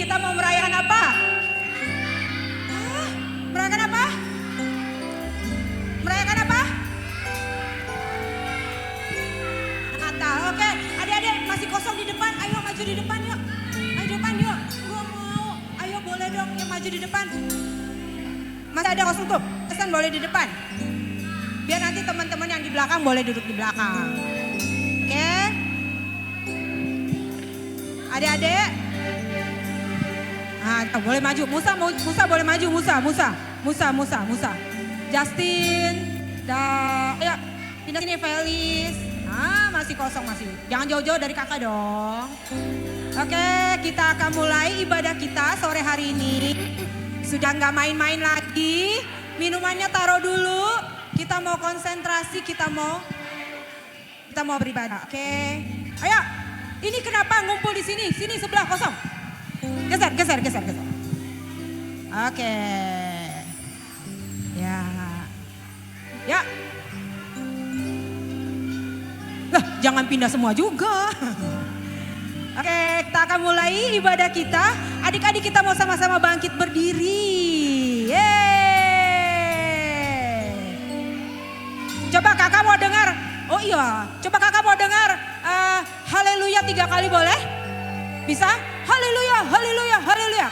kita mau merayakan apa? Hah? Merayakan apa? Merayakan apa? Natal. Oke, adik-adik masih kosong di depan. Ayo maju di depan yuk. Ayo depan yuk. Gua mau. Ayo boleh dong yang maju di depan. Masih ada kosong tuh. Pesan boleh di depan. Biar nanti teman-teman yang di belakang boleh duduk di belakang. Oke. Adik-adik. Nah, boleh maju. Musa boleh maju. Musa. Justin. Ayo pindah sini Felis. Ah, masih kosong masih. Jangan jauh-jauh dari kakak dong. Oke, kita akan mulai ibadah kita sore hari ini. Sudah nggak main-main lagi. Minumannya taruh dulu. Kita mau konsentrasi, kita mau beribadah. Oke. Ayo. Ini kenapa ngumpul di sini? Sini sebelah kosong. Geser. Oke. Ya. Lah, jangan pindah semua juga. Oke, kita akan mulai ibadah kita. Adik-adik kita mau sama-sama bangkit berdiri. Yeay. Coba kakak mau dengar. Oh iya, coba kakak mau dengar. Haleluya 3 kali boleh? Bisa? Haleluya.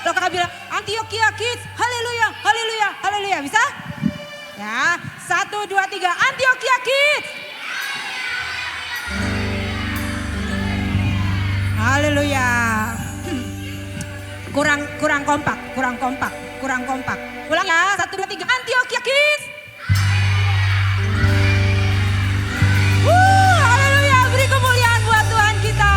Kalau kakak bilang Antioquia Kids, haleluya. Bisa? Ya, 1, 2, 3, Antioquia Kids. Haleluya. Kurang kompak. Ulang ya, 1, 2, 3, Antioquia Kids. Haleluya, beri kemuliaan buat Tuhan kita.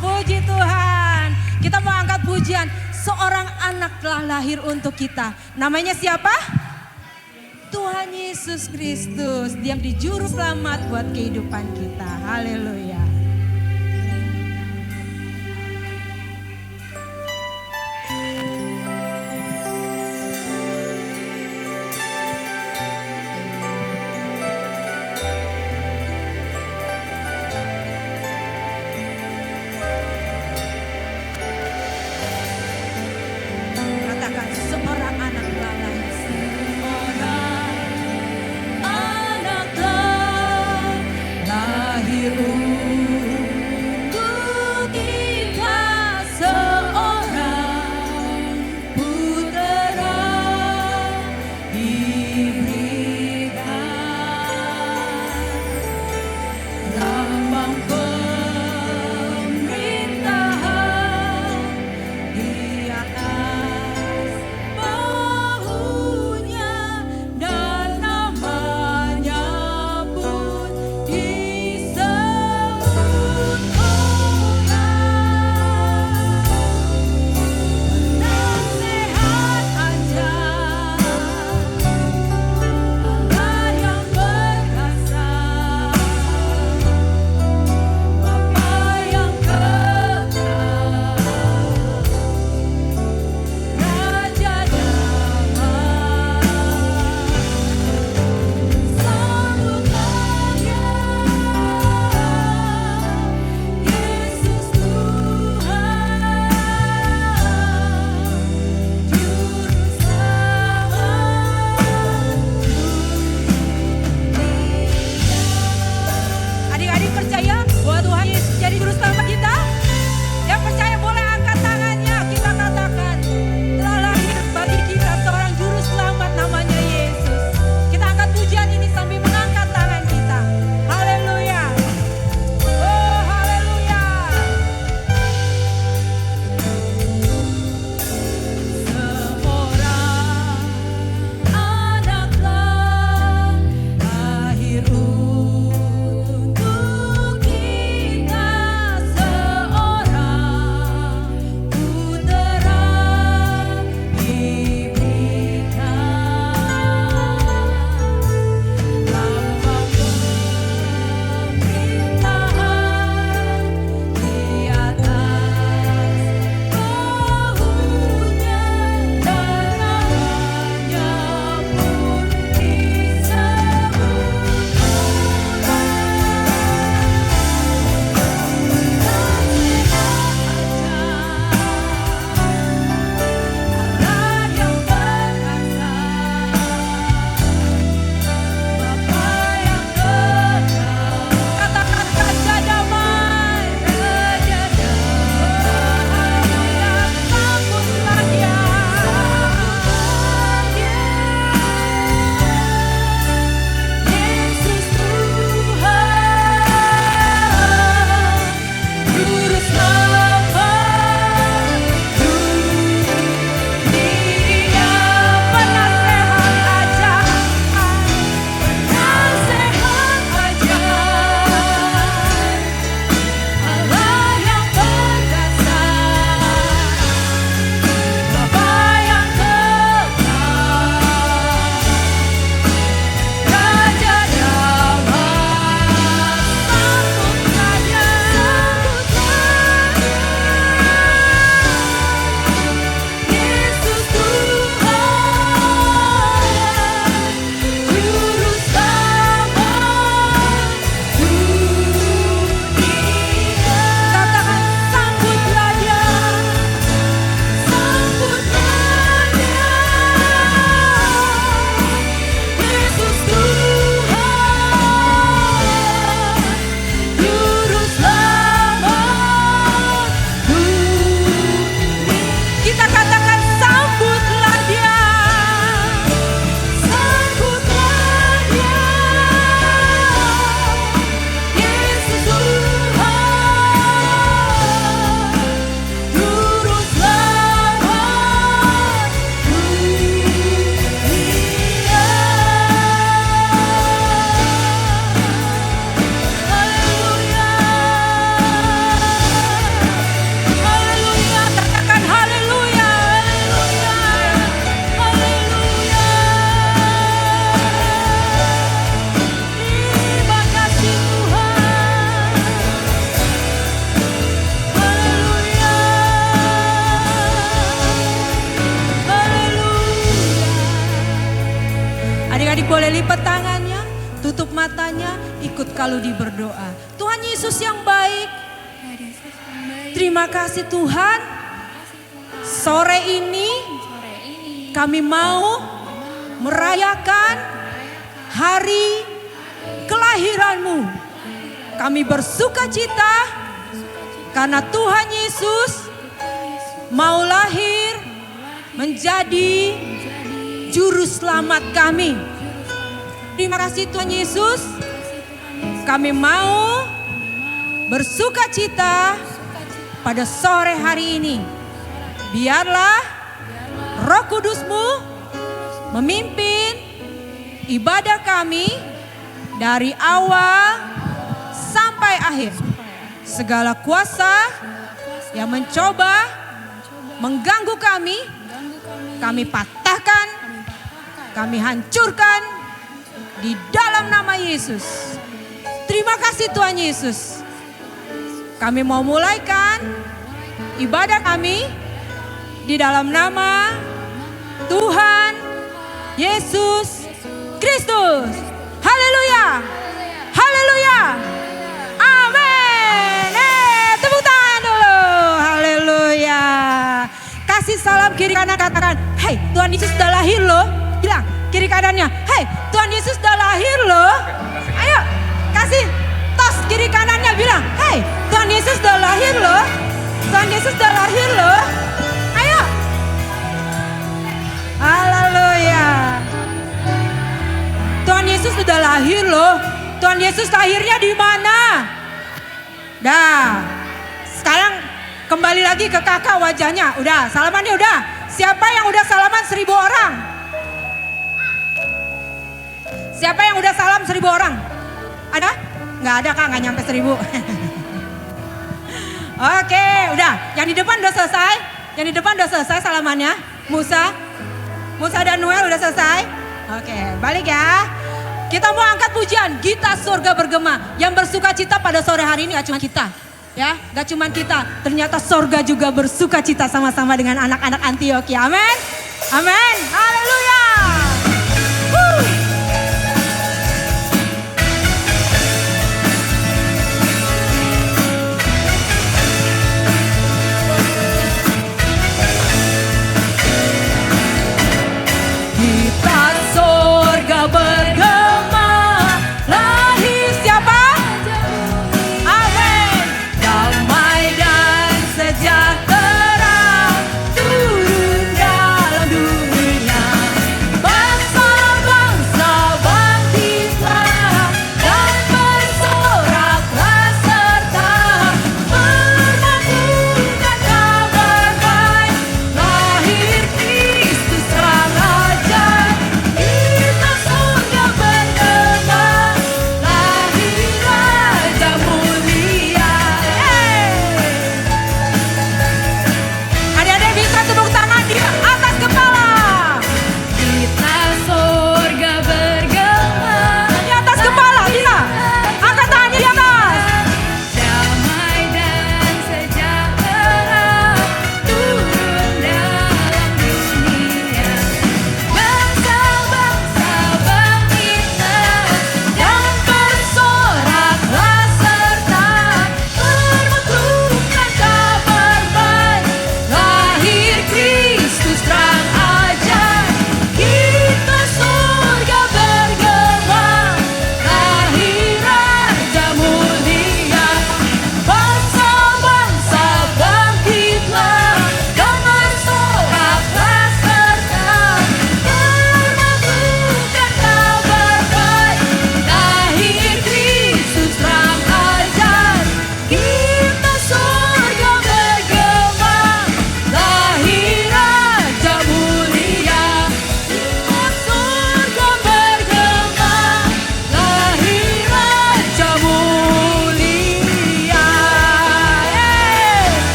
Puji Tuhan. Kita mau angkat pujian. Seorang anak telah lahir untuk kita. Namanya siapa? Tuhan Yesus Kristus. Dia di juru selamat buat kehidupan kita. Haleluya. Lahir kalau di berdoa. Tuhan Yesus yang baik, terima kasih Tuhan. Sore ini kami mau merayakan hari kelahiran-Mu. Kami bersuka cita karena Tuhan Yesus mau lahir menjadi juru selamat kami. Terima kasih Tuhan Yesus. Kami mau bersuka cita pada sore hari ini. Biarlah Roh Kudus-Mu memimpin ibadah kami dari awal sampai akhir. Segala kuasa yang mencoba mengganggu kami patahkan, kami hancurkan di dalam nama Yesus. Terima kasih Tuhan Yesus. Kami mau mulaikan ibadah kami di dalam nama Tuhan Yesus Kristus. Haleluya. Haleluya. Amin. Tepuk tangan dulu. Haleluya. Kasih salam kiri kanan, katakan, "Hey, Tuhan Yesus sudah lahir loh." Bilang kiri kanannya, "Hey, Tuhan Yesus sudah lahir loh." Ayo, kasih tos kiri kanannya, bilang, "Hey, Tuhan Yesus sudah lahir loh. Tuhan Yesus sudah lahir loh." Ayo. Haleluya. Tuhan Yesus sudah lahir loh. Tuhan Yesus lahirnya di mana? Dah. Sekarang kembali lagi ke kakak wajahnya. Udah, salamannya udah. Siapa yang udah salaman 1000 orang? Siapa yang udah salam 1000 orang? Ada? Nggak ada kak, nggak nyampe 1000. Oke, udah. Yang di depan udah selesai. Yang di depan udah selesai salamannya. Musa dan Noel udah selesai. Oke, balik ya. Kita mau angkat pujian, Gita Surga Bergema. Yang bersuka cita pada sore hari ini gak cuma kita. Ya, gak cuma kita. Ternyata surga juga bersuka cita sama-sama dengan anak-anak Antioquia. Amin. Amin. Haleluya. Gita surga bergema, lahir siapa? Amin. Damai dan sejahtera turun dalam dunia.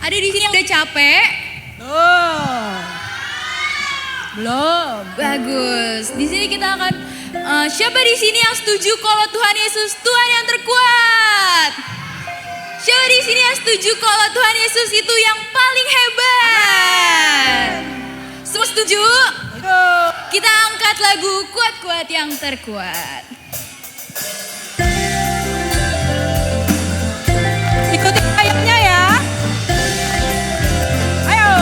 Ada di sini yang udah capek? Belum. Bagus. Di sini kita akan siapa di sini yang setuju kalau Tuhan Yesus Tuhan yang terkuat? Siapa di sini yang setuju kalau Tuhan Yesus itu yang paling hebat? Semua setuju? Kita angkat lagu Kuat-Kuat yang Terkuat. Ikutin ayatnya ya. Ayo.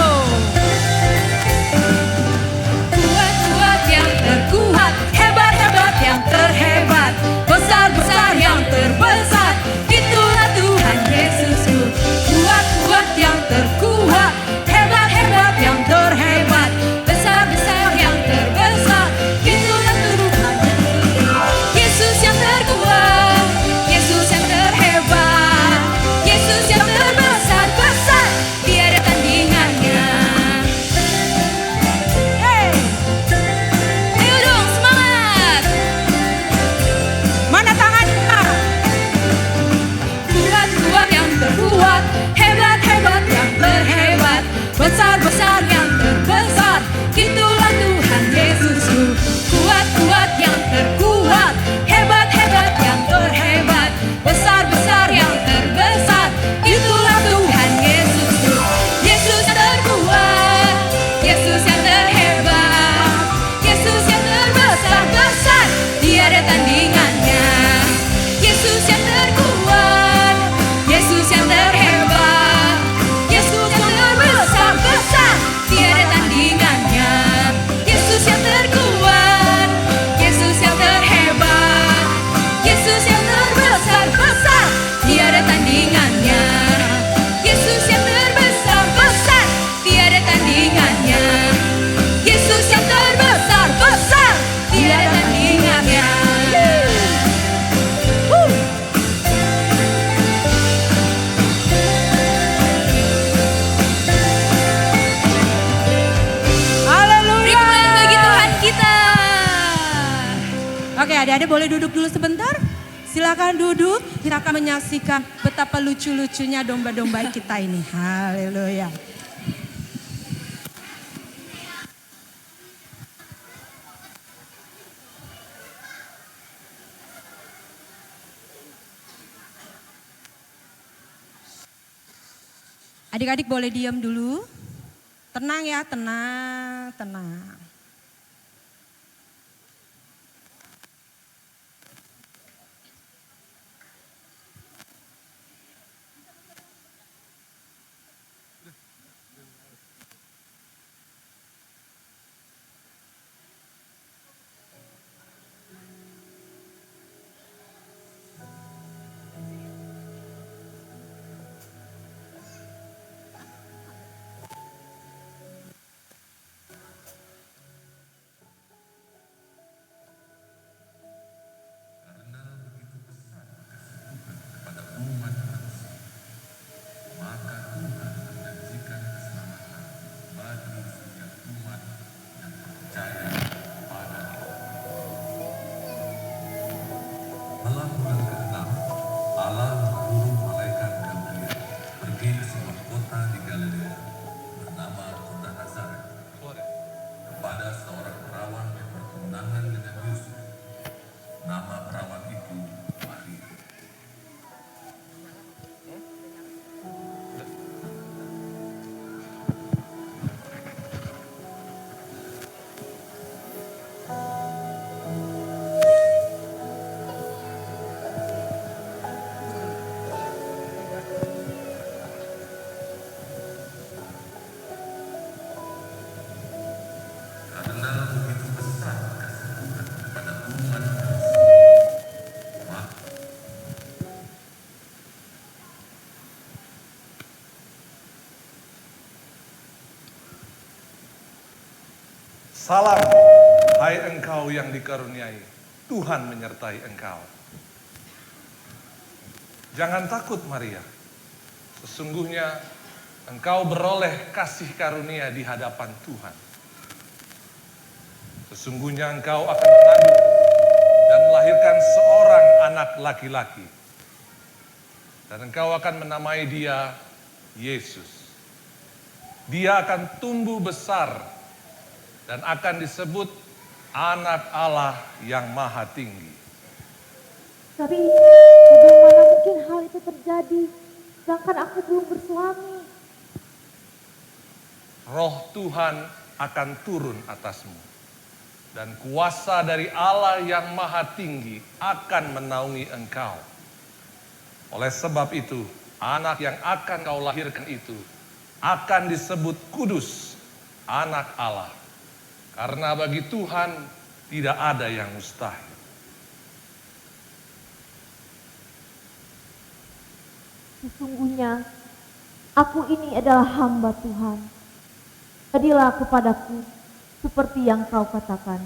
Kuat-kuat yang terkuat, hebat-hebat yang terhebat, besar-besar yang terbesar, itulah Tuhan Yesusku. Kuat-kuat yang terkuat, hebat-hebat yang terhebat, besar-besar yang terbesar, itulah Tuhan Yesus yang terkuat, Yesus yang terhebat, Yesus yang terbesar-besar, tiada tandingannya. Ayo dong, semangat! Mana tangannya? Kuat-kuat yang terkuat, hebat-hebat yang terhebat, besar-besar yang terbesar, itulah Tuhan Yesusku. Kuat-kuat yang terkuat, hebat-hebat yang terhebat, besar-besar yang terbesar, itulah Tuhan Yesusku. Yesus yang terkuat, Yesus yang terhebat, Yesus yang terbesar-besar, tiada tandingannya. Yesus yang terkuat, Yesus yang terhebat, Yesus yang terbesar-besar, tiada tandingannya. Yesus yang terkuat, Yesus yang terhebat, Yesus yang terbesar-besar, tiada tandingannya. Yesus yang terbesar-besar, tiada tandingannya. Yesus yang terbesar-besar, tiada tandingannya. Haleluya. Beri kemuliaan bagi Tuhan kita. Oke, adik-adik boleh duduk dulu sebentar? Silakan duduk, kita akan menyaksikan betapa lucu-lucunya domba-domba kita ini. Haleluya. Adik-adik boleh diam dulu. Tenang ya, tenang, tenang. Malam bulan ke-6, Allah menyuruh malaikat Gabriel pergi ke sebuah kota di Galilea bernama kota Nazaret kepada seorang perawan yang bertunangan dengan Yusuf. Nama perawan itu Maria. Karena begitu besar kasih Tuhan kepada umat manusia, maka Salam, hai engkau yang dikaruniai, Tuhan menyertai engkau. Jangan takut Maria, sesungguhnya engkau beroleh kasih karunia di hadapan Tuhan. Sesungguhnya engkau akan mengandung dan melahirkan seorang anak laki-laki. Dan engkau akan menamai dia Yesus. Dia akan tumbuh besar dan akan disebut anak Allah yang maha tinggi. Tapi bagaimana mungkin hal itu terjadi sedangkan aku belum bersuami? Roh Tuhan akan turun atasmu dan kuasa dari Allah yang maha tinggi akan menaungi engkau. Oleh sebab itu, anak yang akan kau lahirkan itu akan disebut kudus, anak Allah. Karena bagi Tuhan tidak ada yang mustahil. Sesungguhnya aku ini adalah hamba Tuhan. Jadilah kepadaku seperti yang kau katakan.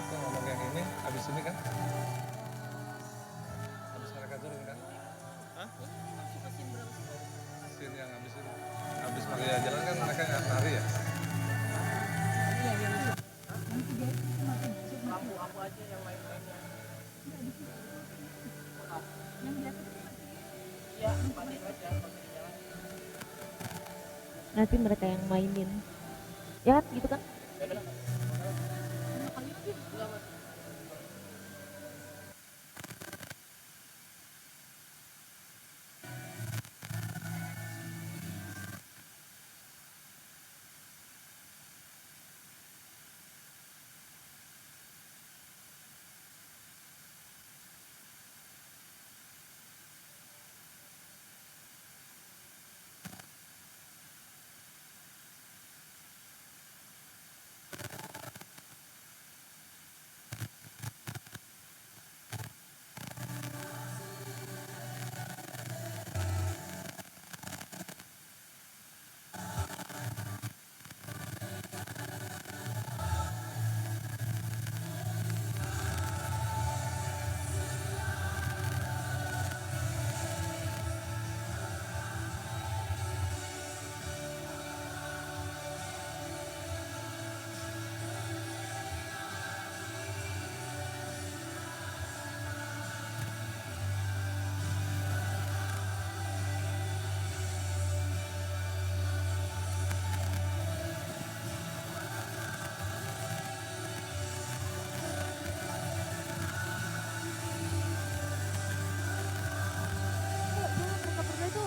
Kita ngomong yang ini, habis ini kan? Habis mereka turun kan? Hah? Scene yang habis ini. Habis Maria jalan kan mereka nggak nari ya? Nanti mereka yang mainin. Ya gitu kan? Mereka berdua itu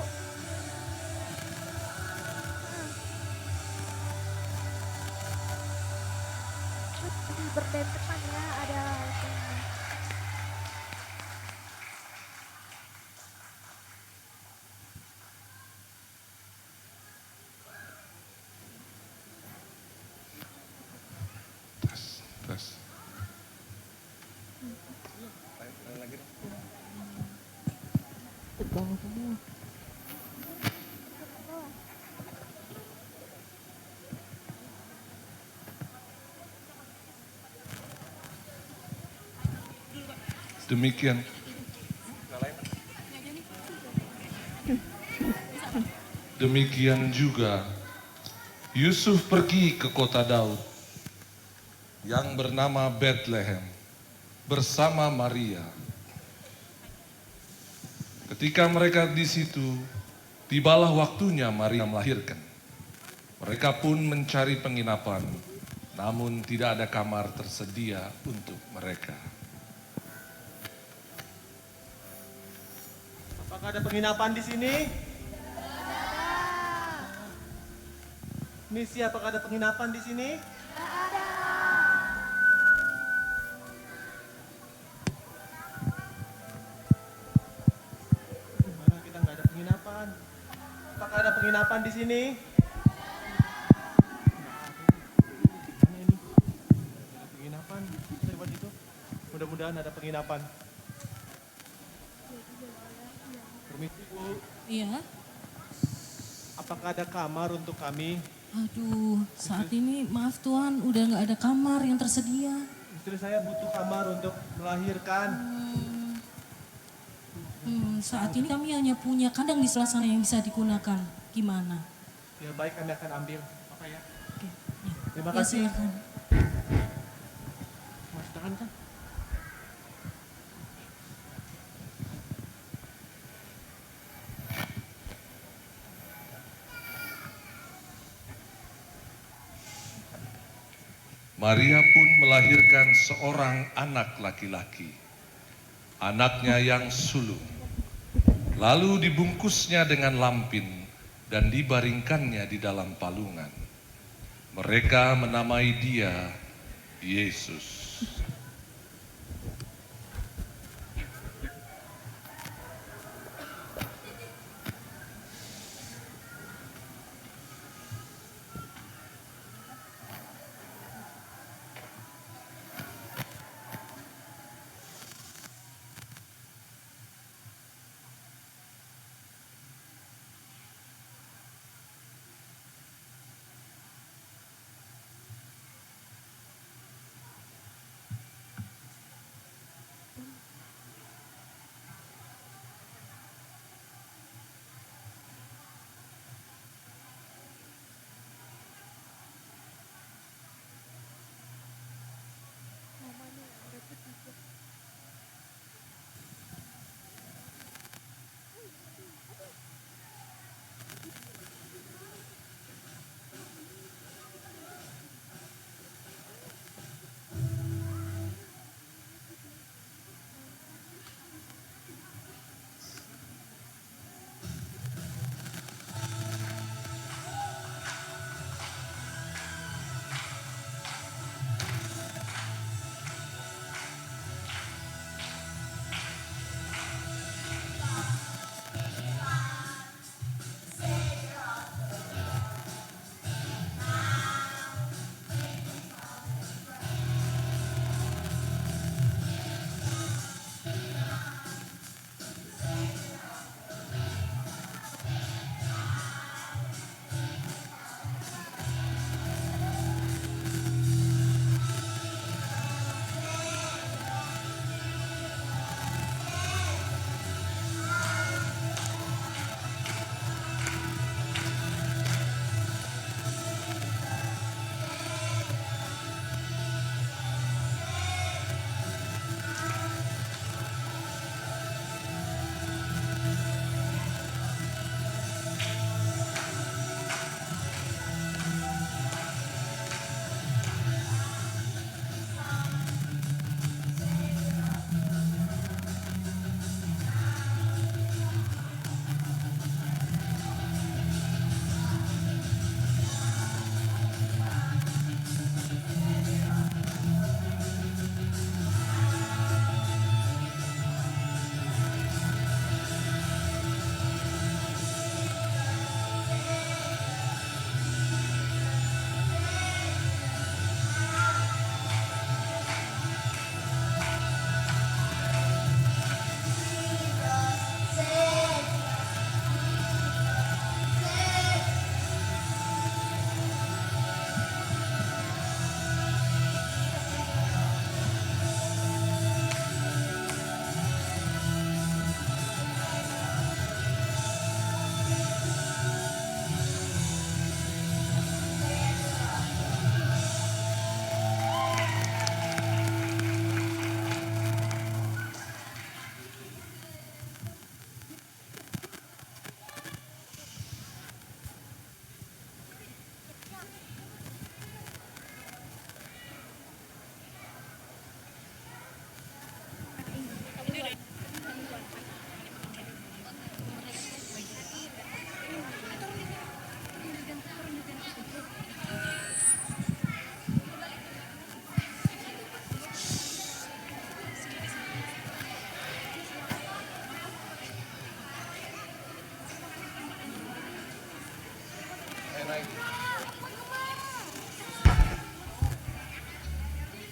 berdempetan ya, ada Tes. Lain lagi dong. tegang semua. Demikian. Demikian juga Yusuf pergi ke kota Daud yang bernama Bethlehem bersama Maria. Ketika mereka di situ, tibalah waktunya Maria melahirkan. Mereka pun mencari penginapan, namun tidak ada kamar tersedia untuk mereka. Apakah ada penginapan di sini? Misi, apakah ada penginapan di sini? Mana kita nggak ada penginapan? Apakah ada penginapan di sini? Mana ini? Ada penginapan? Lewat itu. Mudah-mudahan ada penginapan. Permisi Bu, Iya, apakah ada kamar untuk kami? aduh saat ini maaf Tuhan udah nggak ada kamar yang tersedia. Istri saya butuh kamar untuk melahirkan. Saat ini kami hanya punya kandang di sebelah sana yang bisa digunakan. Gimana? Ya baik, kami akan ambil. Apa ya? Oke, ya. Terima Ya, kasih. silakan. Mas tangan kan? Maria pun melahirkan seorang anak laki-laki, anaknya yang sulung. Lalu dibungkusnya dengan lampin dan dibaringkannya di dalam palungan. Mereka menamai dia Yesus.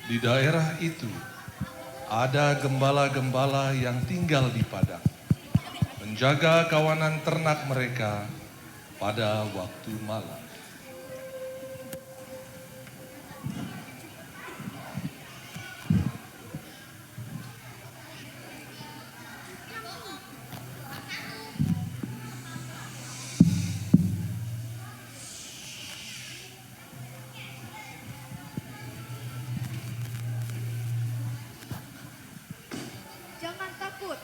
Di daerah itu ada gembala-gembala yang tinggal di padang, menjaga kawanan ternak mereka pada waktu malam. Jangan takut,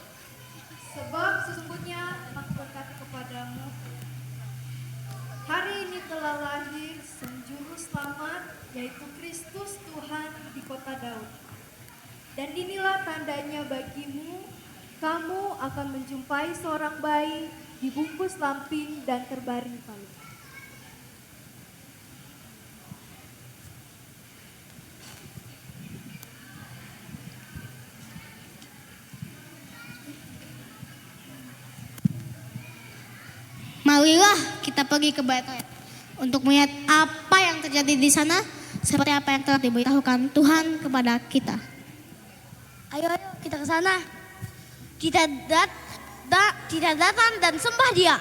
sebab sesungguhnya aku berkata kepadamu, hari ini telah lahir Juru Selamat, yaitu Kristus Tuhan di kota Daud. Dan inilah tandanya bagimu, kamu akan menjumpai seorang bayi dibungkus lampin dan terbaring palu. Marilah kita pergi ke Betlehem untuk melihat apa yang terjadi di sana, seperti apa yang telah diberitahukan Tuhan kepada kita. Ayo kita ke sana. Kita datang dan sembah Dia.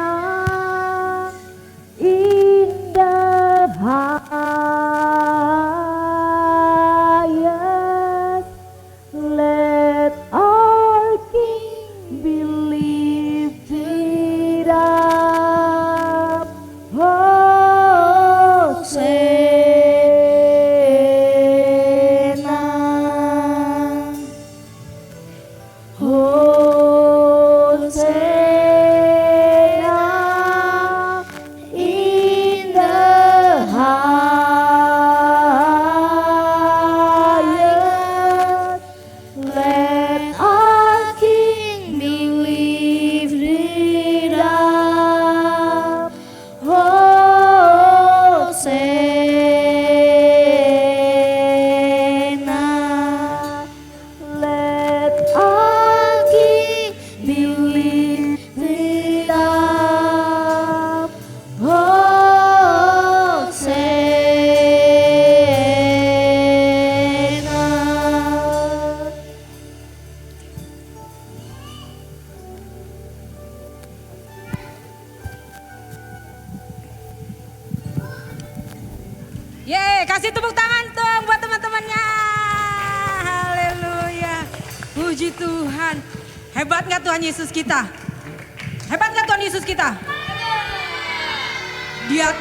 Hosana in the highest, let our King be lifted up. Hosana in the highest, let our King be lifted up. Hosana, let our King be lifted up. Hosana. Yeay, kasih tepuk tangan dong buat teman-temannya. Haleluya. Puji Tuhan. Hebat nggak Tuhan Yesus kita? Hebat nggak Tuhan Yesus kita? Dia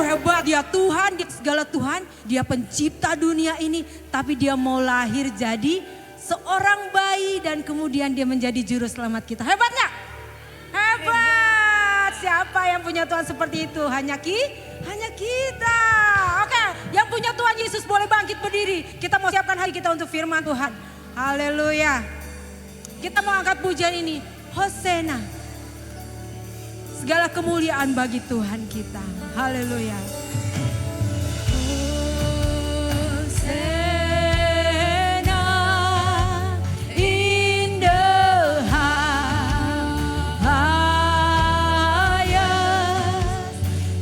hebat, dia Tuhan, dia segala Tuhan, dia pencipta dunia ini, tapi dia mau lahir jadi seorang bayi dan kemudian dia menjadi juru selamat kita. Hebat nggak? Hebat. Siapa yang punya Tuhan seperti itu? Hanya kita. Oke, yang punya Tuhan Yesus boleh bangkit berdiri. Kita mau siapkan hati kita untuk firman Tuhan. Haleluya. Kita mau angkat pujian ini. Hosana. Segala kemuliaan bagi Tuhan kita. Haleluya. Hosana in the highest.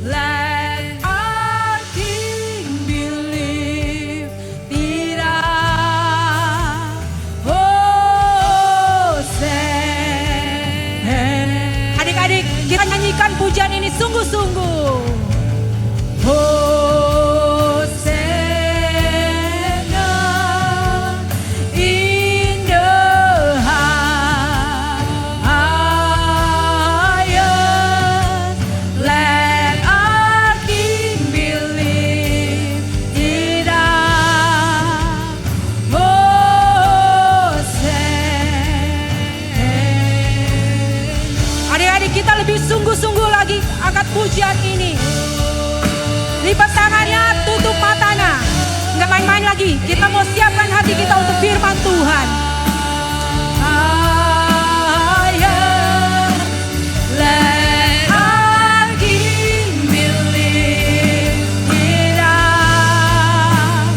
Let our King be lifted up. Hosana. Adik-adik, kita nyanyikan pujian ini sungguh-sungguh. pujian ini. Lipat tangannya, tutup matanya. Nggak main-main lagi. Kita mau siapkan hati kita untuk firman Tuhan. Let our King be lifted up.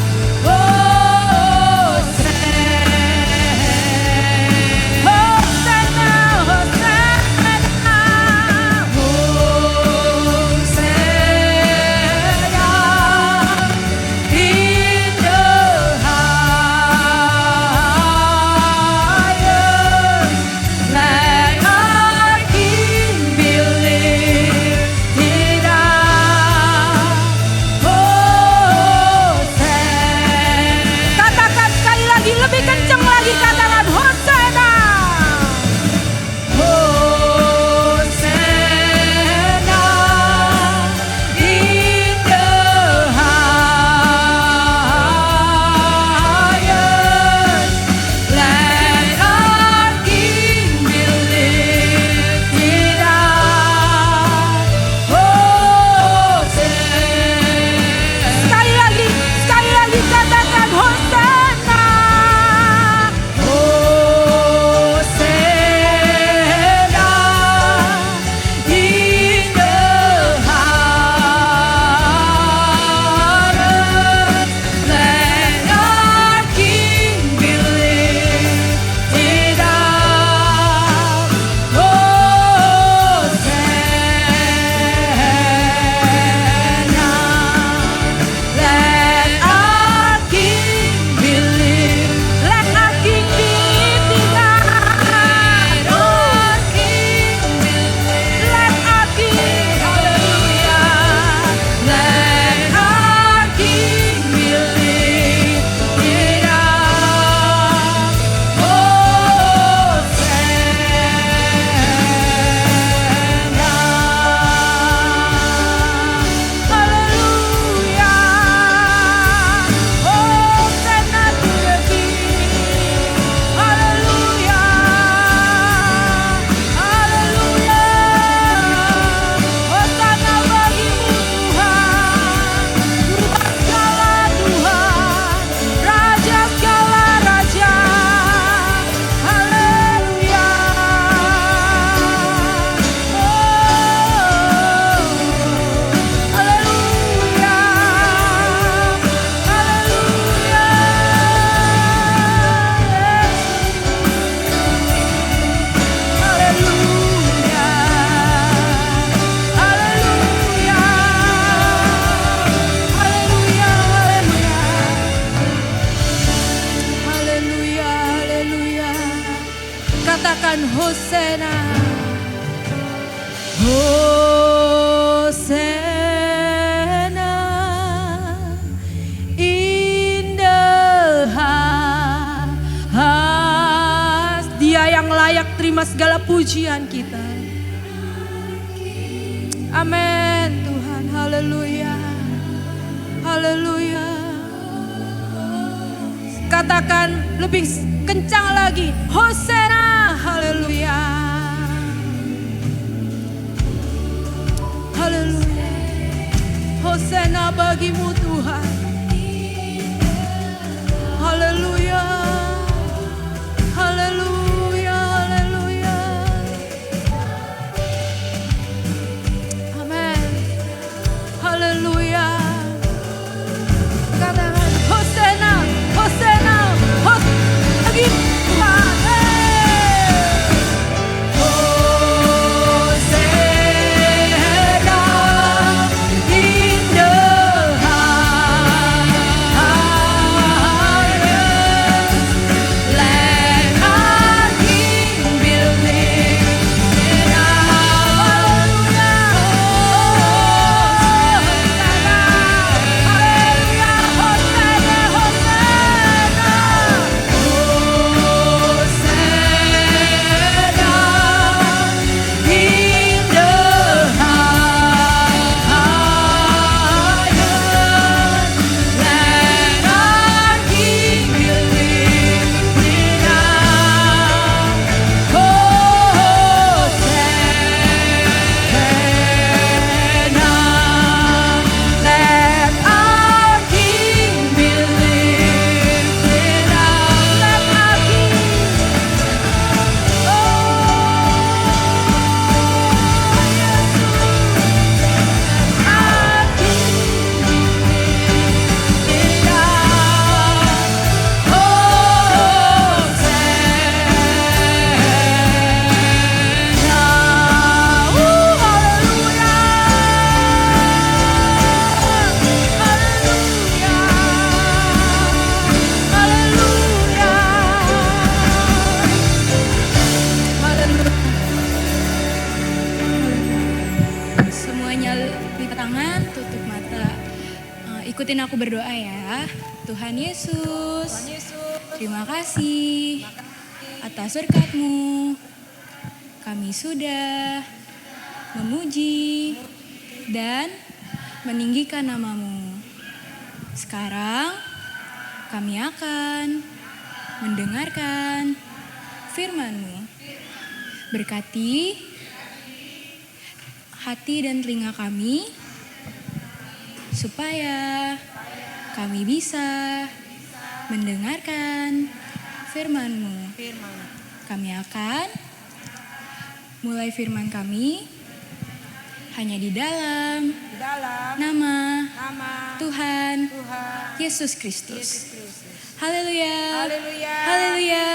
Hosanna, Hosanna, in the highest. Let our King be lifted up. Hosanna. katakan sekali lagi, lebih kencang lagi, katakan Hosanna. Hosanna in the highest. Let our King be lifted up. Hosanna. Sekali lagi katakan Hosanna. Hosanna in the highest. Let our King be lifted up. Hosanna. Let our King be lifted. Let our King be lifted up. Let our King be lifted. Let our King, Hallelujah. Let our King be lifted up. Hosanna. hallelujah. Hosanna to the King. Hallelujah. Hallelujah. Hosanna bagimu Tuhan. Tuhan segala Tuhan. Raja segala raja. Haleluya. Haleluya. Haleluya. Haleluya. Haleluya. Haleluya. Haleluya. Katakan Hosanna. Hosanna in the highest. Dia yang layak terima segala pujian kita. Amin Tuhan, haleluya. Haleluya. Katakan lebih kencang lagi, Hosanna, haleluya. Haleluya. Hosanna bagimu Tuhan. Haleluya. Haleluya. Haleluya. Amin. Haleluya. Katakan Hosanna, Hosanna, Hosanna bagi Tuhan. Hosanna in the highest. Ikutin aku berdoa ya. Tuhan Yesus, terima kasih atas berkat-Mu. Kami sudah memuji dan meninggikan nama-Mu. Sekarang kami akan mendengarkan firman-Mu. Berkati hati dan telinga kami supaya kami bisa mendengarkan firman-Mu. Kami akan mulai firman kami hanya di dalam nama Tuhan Yesus Kristus. Haleluya. Haleluya.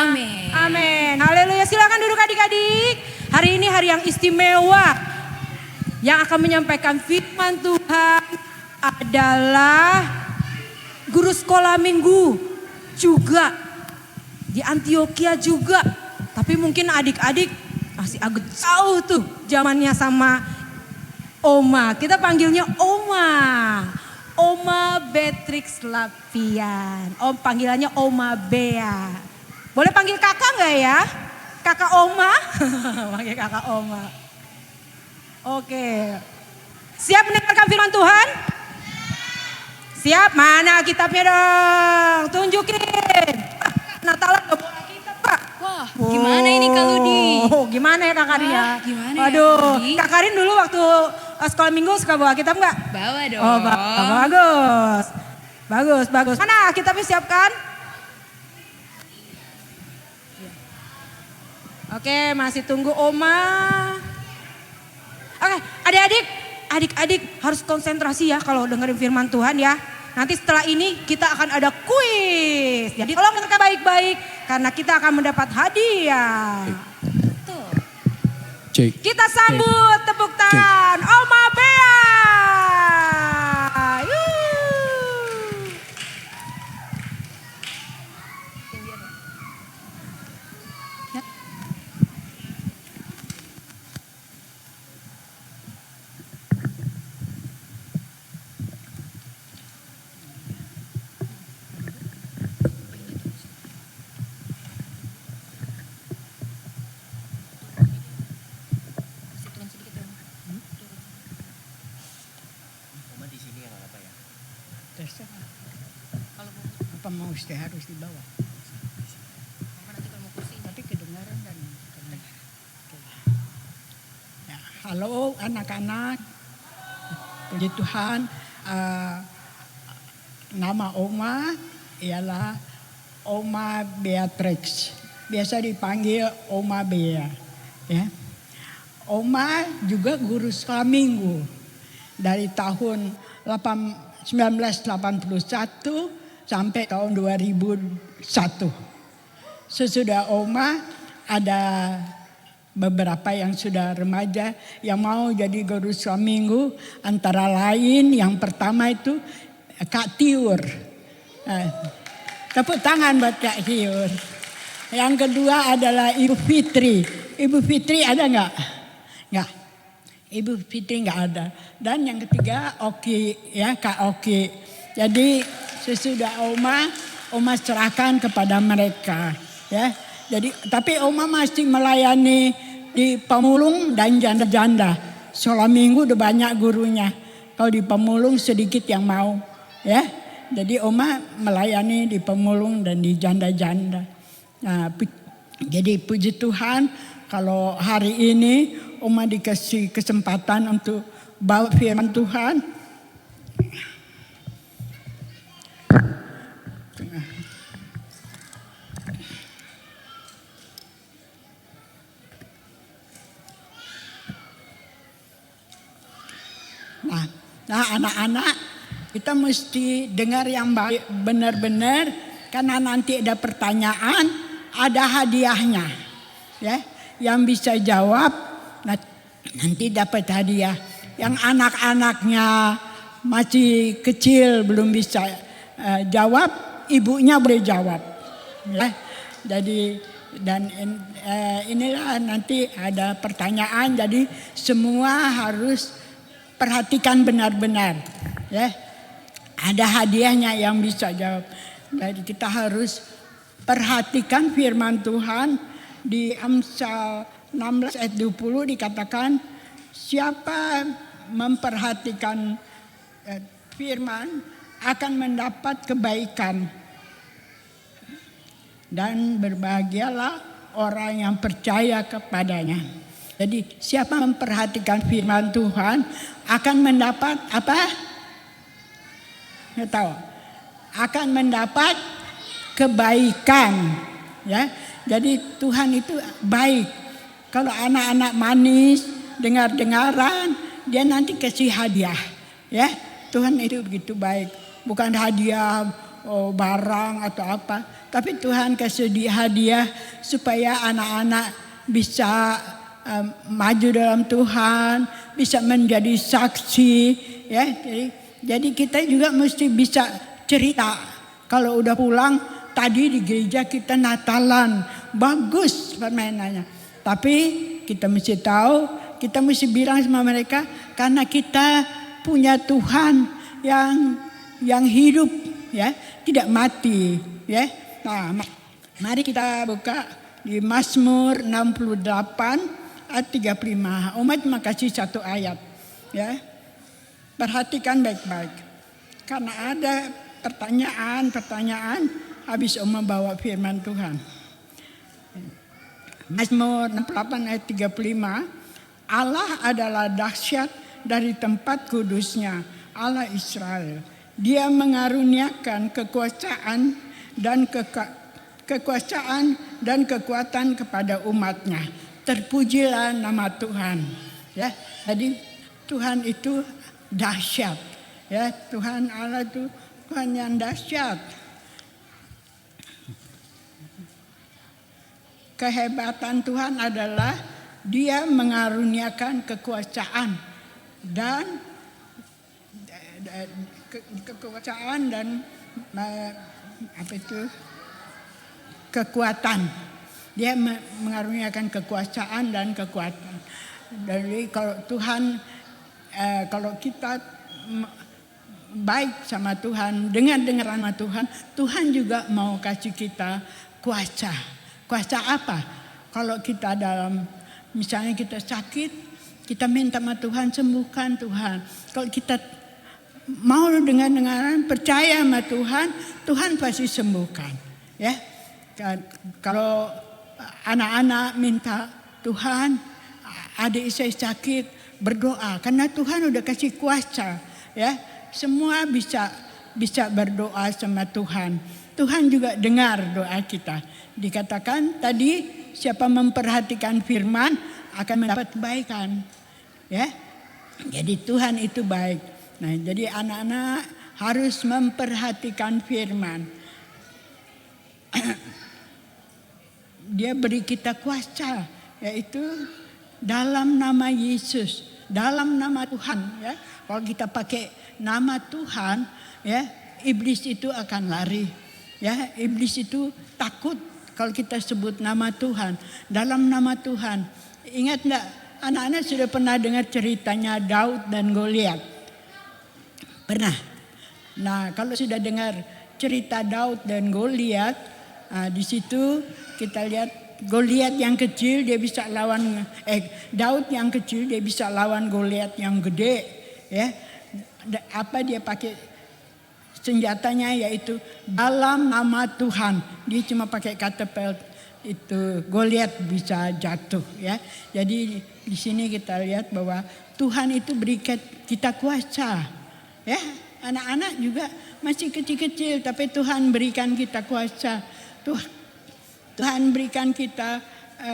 Amin. Amin. Haleluya. Silakan duduk adik-adik. Hari ini hari yang istimewa. Yang akan menyampaikan firman Tuhan adalah guru sekolah minggu juga di Antioquia juga. Tapi mungkin adik-adik masih agak jauh tuh zamannya sama Oma. Kita panggilnya Oma. Oma Beatrix Lapian. Panggilannya Oma Bea. Boleh panggil kakak nggak ya? Kakak Oma? Panggil kakak Oma. Oke. Siap mendengarkan firman Tuhan? Siap? Mana kitabnya dong? Tunjukin. Natalan gak bawa kitab, Pak. Wah, gimana ini Kak Ludi? Gimana ya Kak Karin ya? Gimana ya, Aduh, Ludi? Kak Karin dulu waktu sekolah minggu suka bawa kitab nggak? Bawa dong. Oh, bagus. Bagus. Mana kitabnya siapkan? Oke, masih tunggu Oma. Oke, adik-adik harus konsentrasi ya kalau dengerin firman Tuhan ya. Nanti setelah ini kita akan ada kuis. Jadi tolong dengarkan baik-baik karena kita akan mendapat hadiah. Tuh. Cek. Kita sambut tepuk tangan Oma Bea. Apa mau harus di bawah? Tapi kedengaran dan ya, halo anak-anak, puji Tuhan. Nama Oma ialah Oma Beatrix, biasa dipanggil Oma Bea. Ya. Oma juga guru sekolah minggu dari tahun 1981 sampai tahun 2001. Sesudah Oma ada beberapa yang sudah remaja yang mau jadi guru sekolah minggu. Antara lain yang pertama itu Kak Tiur. Tepuk tangan buat Kak Tiur. Yang kedua adalah Ibu Fitri. Ibu Fitri ada nggak? Nggak. Ibu Fitri nggak ada. Dan yang ketiga Oki ya Kak Oki. Jadi sesudah Oma serahkan kepada mereka, ya. Jadi tapi Oma masih melayani di pemulung dan janda-janda. Sekolah minggu udah banyak gurunya. Kalau di pemulung sedikit yang mau, ya. Jadi Oma melayani di pemulung dan di janda-janda. Nah, jadi puji Tuhan kalau hari ini Oma dikasih kesempatan untuk bawa firman Tuhan. Nah anak-anak kita mesti dengar yang baik benar-benar karena nanti ada pertanyaan, ada hadiahnya, ya. Yang bisa jawab nanti dapat hadiah. Yang anak-anaknya masih kecil belum bisa jawab, ibunya boleh jawab, ya. Jadi dan inilah nanti ada pertanyaan, jadi semua harus perhatikan benar-benar, ya. ada hadiahnya yang bisa jawab. Jadi kita harus perhatikan firman Tuhan. Di Amsal 16 ayat 20 dikatakan, siapa memperhatikan firman akan mendapat kebaikan. Dan berbahagialah orang yang percaya kepadanya. Jadi siapa memperhatikan firman Tuhan akan mendapat apa? Nggak tahu. Akan mendapat kebaikan. Ya, jadi Tuhan itu baik. Kalau anak-anak manis, dengar-dengaran, dia nanti kasih hadiah. Ya, Tuhan itu begitu baik. Bukan hadiah barang atau apa, tapi Tuhan kasih hadiah supaya anak-anak bisa maju dalam Tuhan, bisa menjadi saksi. Ya, jadi kita juga mesti bisa cerita. Kalau udah pulang, tadi di gereja kita Natalan, bagus permainannya. Tapi kita mesti tahu, kita mesti bilang sama mereka, karena kita punya Tuhan yang hidup, ya, tidak mati, ya. Nah, mari kita buka di Mazmur 68 ayat 35. Umat cuma kasih satu ayat, ya. Perhatikan baik-baik, karena ada pertanyaan habis membawa firman Tuhan. Mazmur 68 ayat 35. Allah adalah dahsyat dari tempat kudusnya, Allah Israel. Dia mengaruniakan kekuasaan dan kekuatan kepada umatnya. Terpujilah nama Tuhan. Ya, jadi Tuhan itu dahsyat. Ya, Tuhan Allah itu Tuhan yang dahsyat. Kehebatan Tuhan adalah Dia mengaruniakan kekuasaan dan kekuatan. Dia mengaruniakan kekuasaan dan kekuatan. Jadi kalau Tuhan, kalau kita baik sama Tuhan, dengar sama Tuhan, Tuhan juga mau kasih kita kuasa. Kuasa apa? Kalau kita misalnya kita sakit, kita minta sama Tuhan, sembuhkan Tuhan. Kalau kita mau dengar-dengaran, percaya sama Tuhan, Tuhan pasti sembuhkan. Ya, kalau anak-anak minta Tuhan, adik saya sakit, berdoa, karena Tuhan udah kasih kuasa. Ya, semua bisa berdoa sama Tuhan. Tuhan juga dengar doa kita. Dikatakan tadi, siapa memperhatikan firman akan mendapat kebaikan. Ya, jadi Tuhan itu baik. Nah, jadi anak-anak harus memperhatikan firman. Dia beri kita kuasa, yaitu dalam nama Yesus, dalam nama Tuhan. Ya, kalau kita pakai nama Tuhan, ya, iblis itu akan lari. Ya, iblis itu takut kalau kita sebut nama Tuhan, dalam nama Tuhan. Ingat enggak, anak-anak sudah pernah dengar ceritanya Daud dan Goliat? Pernah? Nah, kalau sudah dengar cerita Daud dan Goliat, di situ kita lihat Goliat yang kecil dia bisa lawan Daud yang kecil dia bisa lawan Goliat yang gede, ya. Apa dia pakai senjatanya, yaitu dalam nama Tuhan. Dia cuma pakai katapult, itu Goliat bisa jatuh, ya. Jadi di sini kita lihat bahwa Tuhan itu beri kita kuasa, ya. Anak-anak juga masih kecil-kecil, tapi Tuhan berikan kita kuasa. Tuhan berikan kita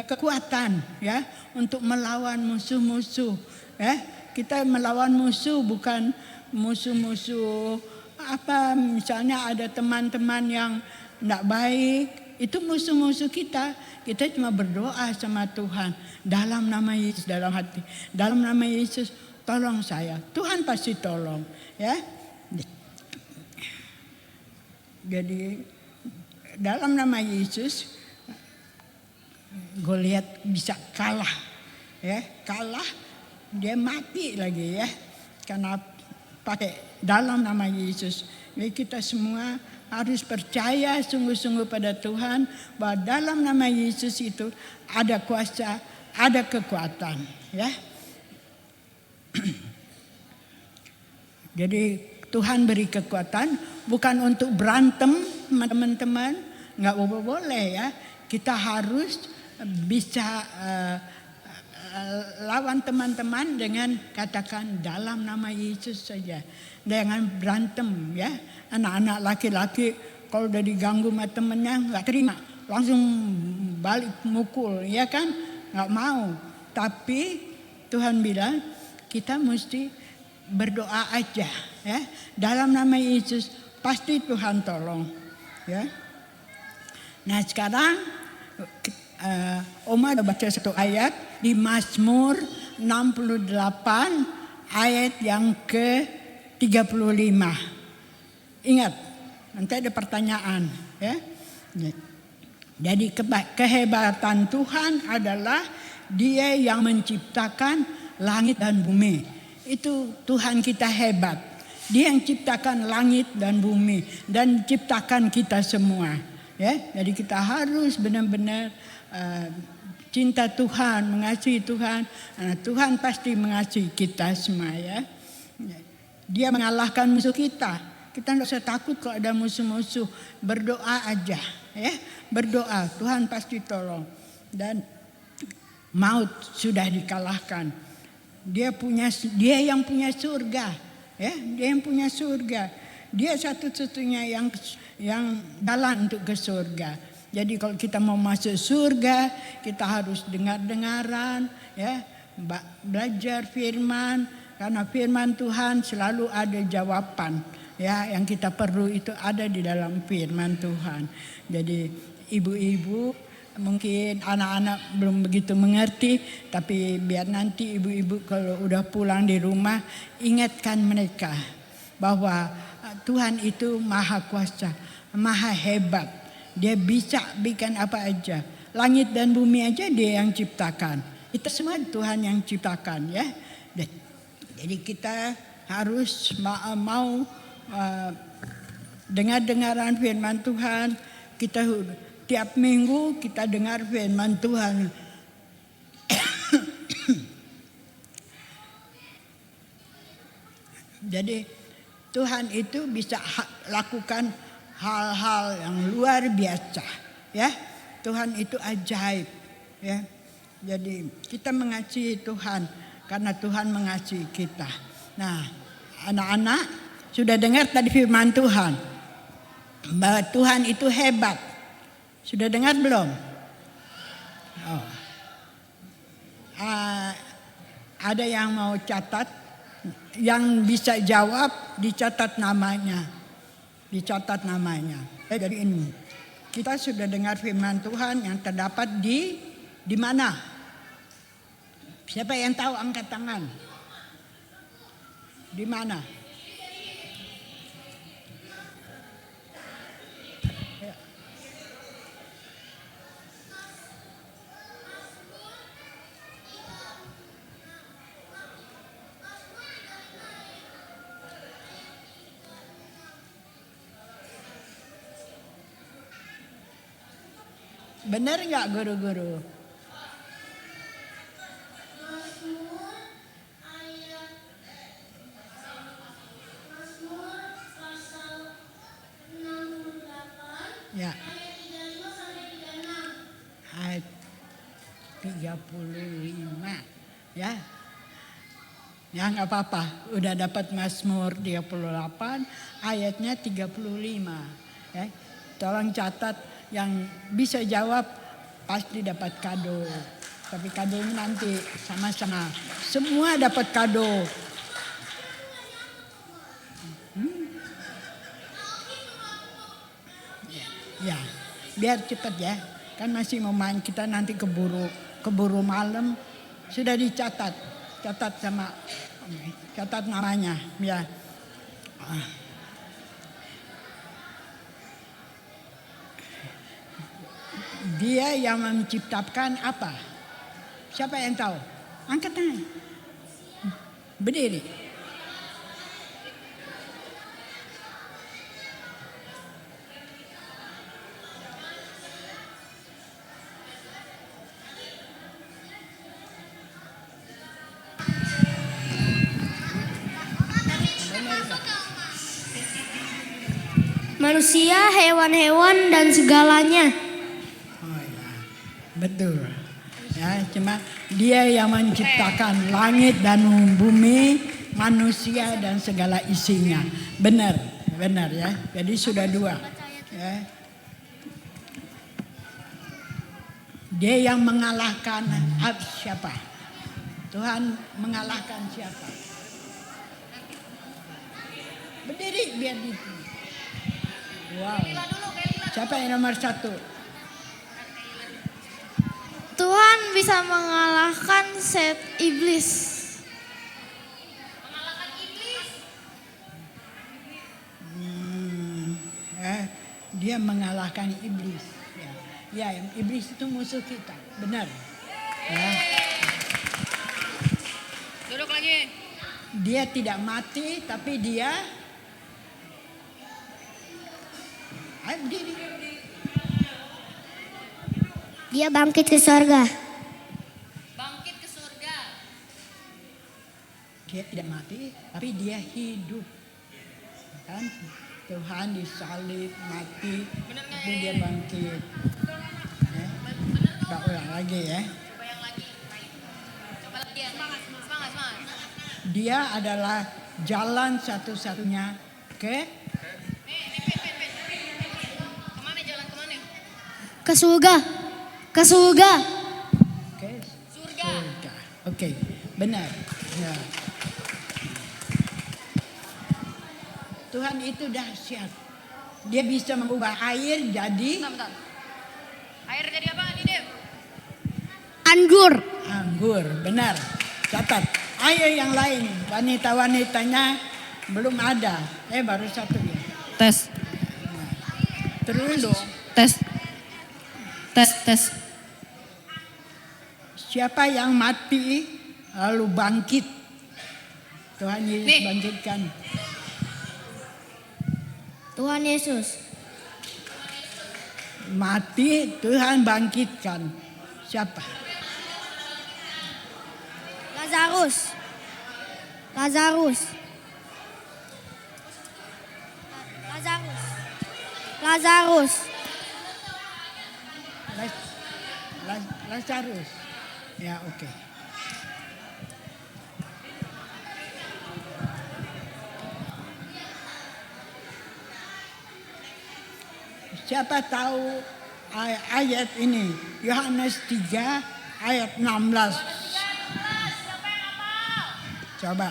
kekuatan, ya, untuk melawan musuh-musuh, ya. Kita melawan musuh bukan musuh-musuh apa, misalnya ada teman-teman yang tidak baik, itu musuh-musuh kita. Kita cuma berdoa sama Tuhan dalam nama Yesus, dalam hati, dalam nama Yesus, tolong saya. Tuhan pasti tolong, ya. Jadi dalam nama Yesus Goliat bisa kalah, ya, kalah, dia mati lagi, ya, karena pakai dalam nama Yesus. Jadi kita semua harus percaya sungguh-sungguh pada Tuhan bahwa dalam nama Yesus itu ada kuasa, ada kekuatan, ya. Jadi Tuhan beri kekuatan bukan untuk berantem teman-teman, nggak boleh ya. Kita harus bisa lawan teman-teman dengan katakan dalam nama Yesus saja. Jangan berantem ya. Anak-anak laki-laki kalau udah diganggu sama temennya nggak terima, langsung balik mukul, ya kan? Nggak mau. Tapi Tuhan bilang kita mesti berdoa aja ya. Dalam nama Yesus pasti Tuhan tolong ya. Nah sekarang Oma udah baca satu ayat di Mazmur 68 ayat yang ke-35. Ingat, nanti ada pertanyaan ya. Jadi kehebatan Tuhan adalah Dia yang menciptakan langit dan bumi. Itu Tuhan kita hebat. Dia yang ciptakan langit dan bumi dan ciptakan kita semua. Ya, jadi kita harus benar-benar cinta Tuhan, mengasihi Tuhan. Tuhan pasti mengasihi kita semua ya. Dia mengalahkan musuh kita. Kita tidak usah takut kalau ada musuh-musuh. Berdoa aja ya. Berdoa, Tuhan pasti tolong. Dan maut sudah dikalahkan. Dia yang punya surga ya. Dia yang punya surga. Dia satu-satunya yang jalan untuk ke surga. Jadi kalau kita mau masuk surga, kita harus dengar-dengaran, ya, belajar firman, karena firman Tuhan selalu ada jawaban, ya, yang kita perlu itu ada di dalam firman Tuhan. Jadi ibu-ibu, mungkin anak-anak belum begitu mengerti, tapi biar nanti ibu-ibu kalau udah pulang di rumah, ingatkan mereka bahwa Tuhan itu maha kuasa, maha hebat. Dia bisa bikin apa aja. Langit dan bumi aja Dia yang ciptakan. Itu semua Tuhan yang ciptakan ya. Jadi kita harus mau dengar-dengaran firman Tuhan. Kita tiap minggu kita dengar firman Tuhan. Jadi Tuhan itu bisa lakukan hal-hal yang luar biasa ya. Tuhan itu ajaib ya. Jadi kita mengasihi Tuhan karena Tuhan mengasihi kita. Nah, anak-anak sudah dengar tadi firman Tuhan bahwa Tuhan itu hebat. Sudah dengar belum? Oh. Ada yang mau catat? Yang bisa jawab dicatat namanya. Dicatat namanya. Jadi ini kita sudah dengar firman Tuhan yang terdapat di mana? Siapa yang tahu angkat tangan? Di mana? Benar nggak guru-guru? Ya. Ayat 35 ya. Ya nggak apa-apa, udah dapat Mazmur 38 ayatnya 35 ya. Tolong catat, yang bisa jawab pasti dapat kado. Tapi kadonya nanti sama-sama. Semua dapat kado. Ya, biar cepat ya. Kan masih mau main, kita nanti keburu malam. Sudah dicatat. Catat namanya ya. Dia yang menciptakan apa? Siapa yang tahu? Angkat tangan. Berdiri. manusia, hewan-hewan, dan segalanya. Oh ya, betul. Ya, cuma dia yang menciptakan langit dan bumi, manusia dan segala isinya. Benar, benar ya. Jadi sudah dua. Ya. Dia yang mengalahkan siapa? Tuhan mengalahkan siapa? Berdiri biar di. Wow. Siapa yang nomor 1? Tuhan bisa mengalahkan iblis. Dia mengalahkan iblis. Ya, iblis itu musuh kita, benar. Ya. Duduk lagi. Dia tidak mati, tapi dia berdiri. Dia bangkit ke sorga. Bangkit ke surga. Dia tidak mati, tapi dia hidup. Kan? Tuhan disalib, mati, tapi dia bangkit. Ya. Kita ulang lagi ya. Coba yang lagi. Coba lagi ya. Semangat. Dia adalah jalan satu-satunya ke Kemana jalan kemana? Ke surga. Ke surga. Surga. Oke, benar. Ya. Tuhan itu dahsyat. Dia bisa mengubah air jadi Bentar. Air jadi apa nih, Dev? Anggur. anggur. Benar. Catat. Air yang lain, wanita-wanitanya belum ada. Baru satu ya. Tes. Terus Tes. siapa yang mati lalu bangkit? Tuhan Yesus Nih. bangkitkan. Tuhan Yesus. Mati, Tuhan bangkitkan. Siapa? Lazarus. Lazarus. Ya, oke. Siapa tahu ayat ini? Yohanes 3 ayat 16. Coba.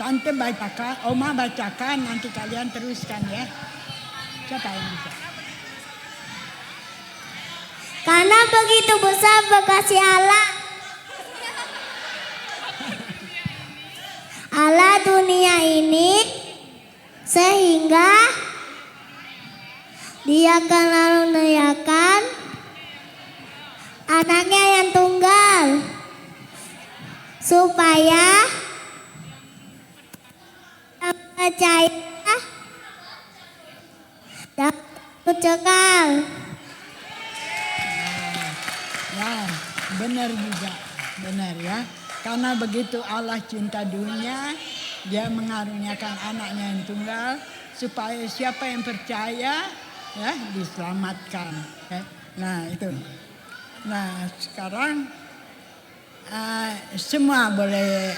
Tante bacakan, Oma bacakan, nanti kalian teruskan ya. Siapa yang bisa? Karena begitu besar bekasih Allah dunia ini, sehingga Dia akan mengaruniakan anaknya yang tunggal, supaya yang percaya dapat kekal. Ya, benar juga. Benar ya. Karena begitu Allah cinta dunia, Dia mengaruniakan anaknya yang tunggal, supaya siapa yang percaya ya diselamatkan. Ya. Nah itu. Nah sekarang semua boleh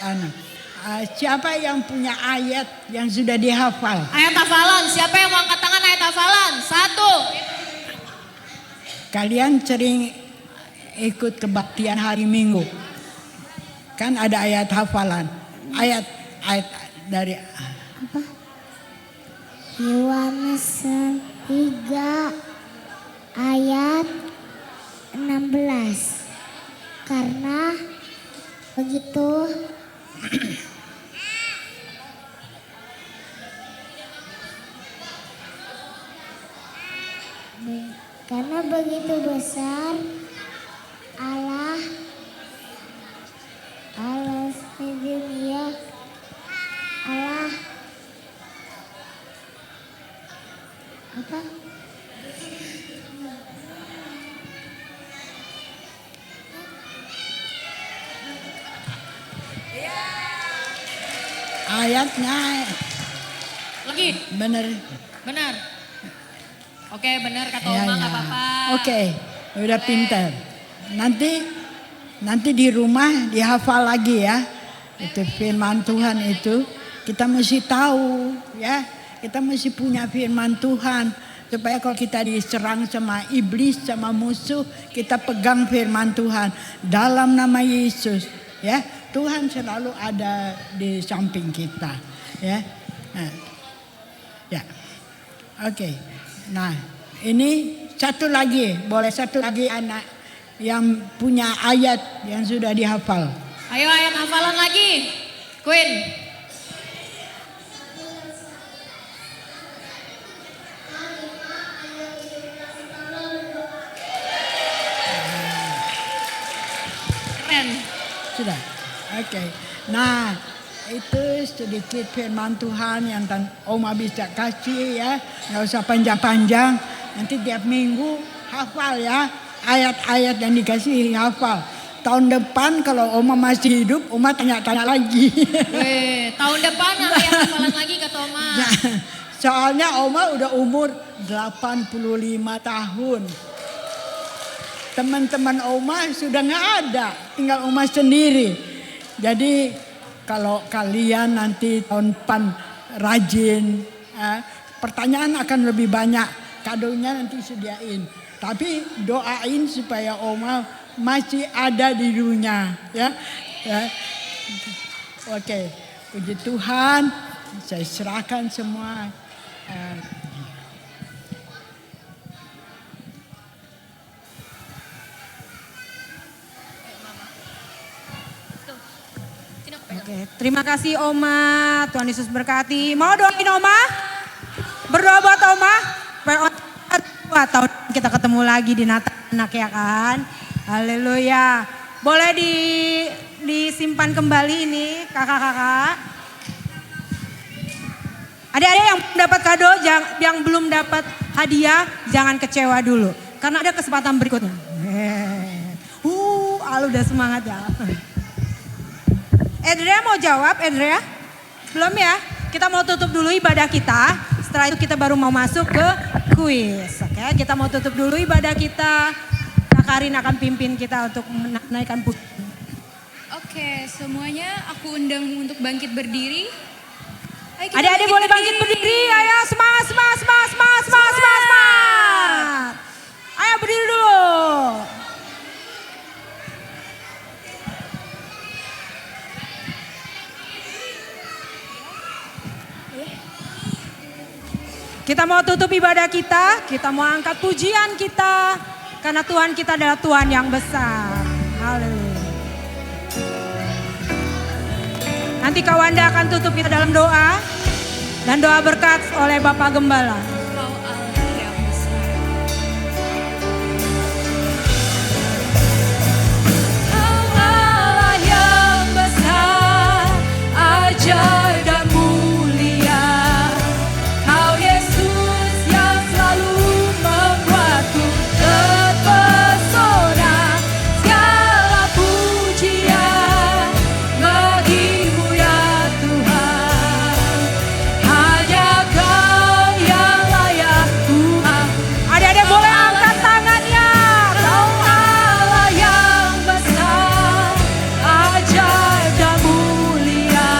siapa yang punya ayat yang sudah dihafal? Ayat hafalan. Siapa yang mau angkat tangan ayat hafalan? 1. Kalian sering ikut kebaktian hari Minggu. Kan ada ayat hafalan. Ayat dari Yohanes 3 ayat 16. Karena begitu besar Allah sedunia Allah apa? ayatnya Lagi. bener Benar. Oke, benar kata Ya, Oma, ya. nggak apa-apa. Oke, udah pintar. Nanti di rumah dihafal lagi ya. Itu firman Tuhan itu kita mesti tahu ya. Kita mesti punya firman Tuhan supaya kalau kita diserang sama iblis, sama musuh, kita pegang firman Tuhan dalam nama Yesus ya. Tuhan selalu ada di samping kita ya. Nah, ya. Oke. Nah, ini satu lagi, boleh satu lagi anak yang punya ayat yang sudah dihafal. Ayo ayat hafalan lagi. Queen. Keren. Sudah. Oke. Nah, itu sedikit firman Tuhan yang Oma bisa kasih ya. Nggak usah panjang-panjang. Nanti tiap minggu hafal ya. Ayat-ayat yang dikasih hafal. Tahun depan kalau Oma masih hidup, Oma tanya-tanya lagi. Weh, tahun depan ayat hafalan lagi kata Oma. Nah, soalnya Oma udah umur 85 tahun. Teman-teman Oma sudah nggak ada, tinggal Oma sendiri. Jadi kalau kalian nanti tahun depan rajin, pertanyaan akan lebih banyak, kadonya nanti sediain. Tapi doain supaya Oma masih ada di dunia, ya. Oke, puji Tuhan, saya serahkan semua. Oke, terima kasih Oma. Tuhan Yesus berkati. Mau doain Oma? Berdoa buat Oma. Supaya tahun kita ketemu lagi di Natal anak ya kan. Haleluya. Boleh disimpan kembali ini kakak-kakak. Adik-adik yang dapat kado, yang belum dapat hadiah, jangan kecewa dulu. Karena ada kesempatan berikutnya. Al udah semangat ya. Edrea mau jawab, Edrea? Belum ya? Kita mau tutup dulu ibadah kita. Setelah itu kita baru mau masuk ke kuis. Oke, kita mau tutup dulu ibadah kita. Kak Karin akan pimpin kita untuk menaikkan puji. Oke, semuanya aku undang untuk bangkit berdiri. Ayo kita Adik-adik boleh bangkit berdiri. Ayo semangat, semangat, semangat, semangat, semangat, semangat, semangat. Ayo berdiri dulu. Kita mau tutup ibadah kita mau angkat pujian kita. Karena Tuhan kita adalah Tuhan yang besar. Haleluya. Nanti Kak Wanda akan tutup kita dalam doa. Dan doa berkat oleh Bapak Gembala. Kau Allah yang besar. Kau Allah yang besar, ajaib dan mulia. Kau Yesus yang selalu membuatku terpesona. Segala pujian bagimu ya Tuhan. Hanya Kau yang layak Tuhan. Adik-adik boleh angkat tangannya. Kau Allah yang besar, ajaib dan mulia.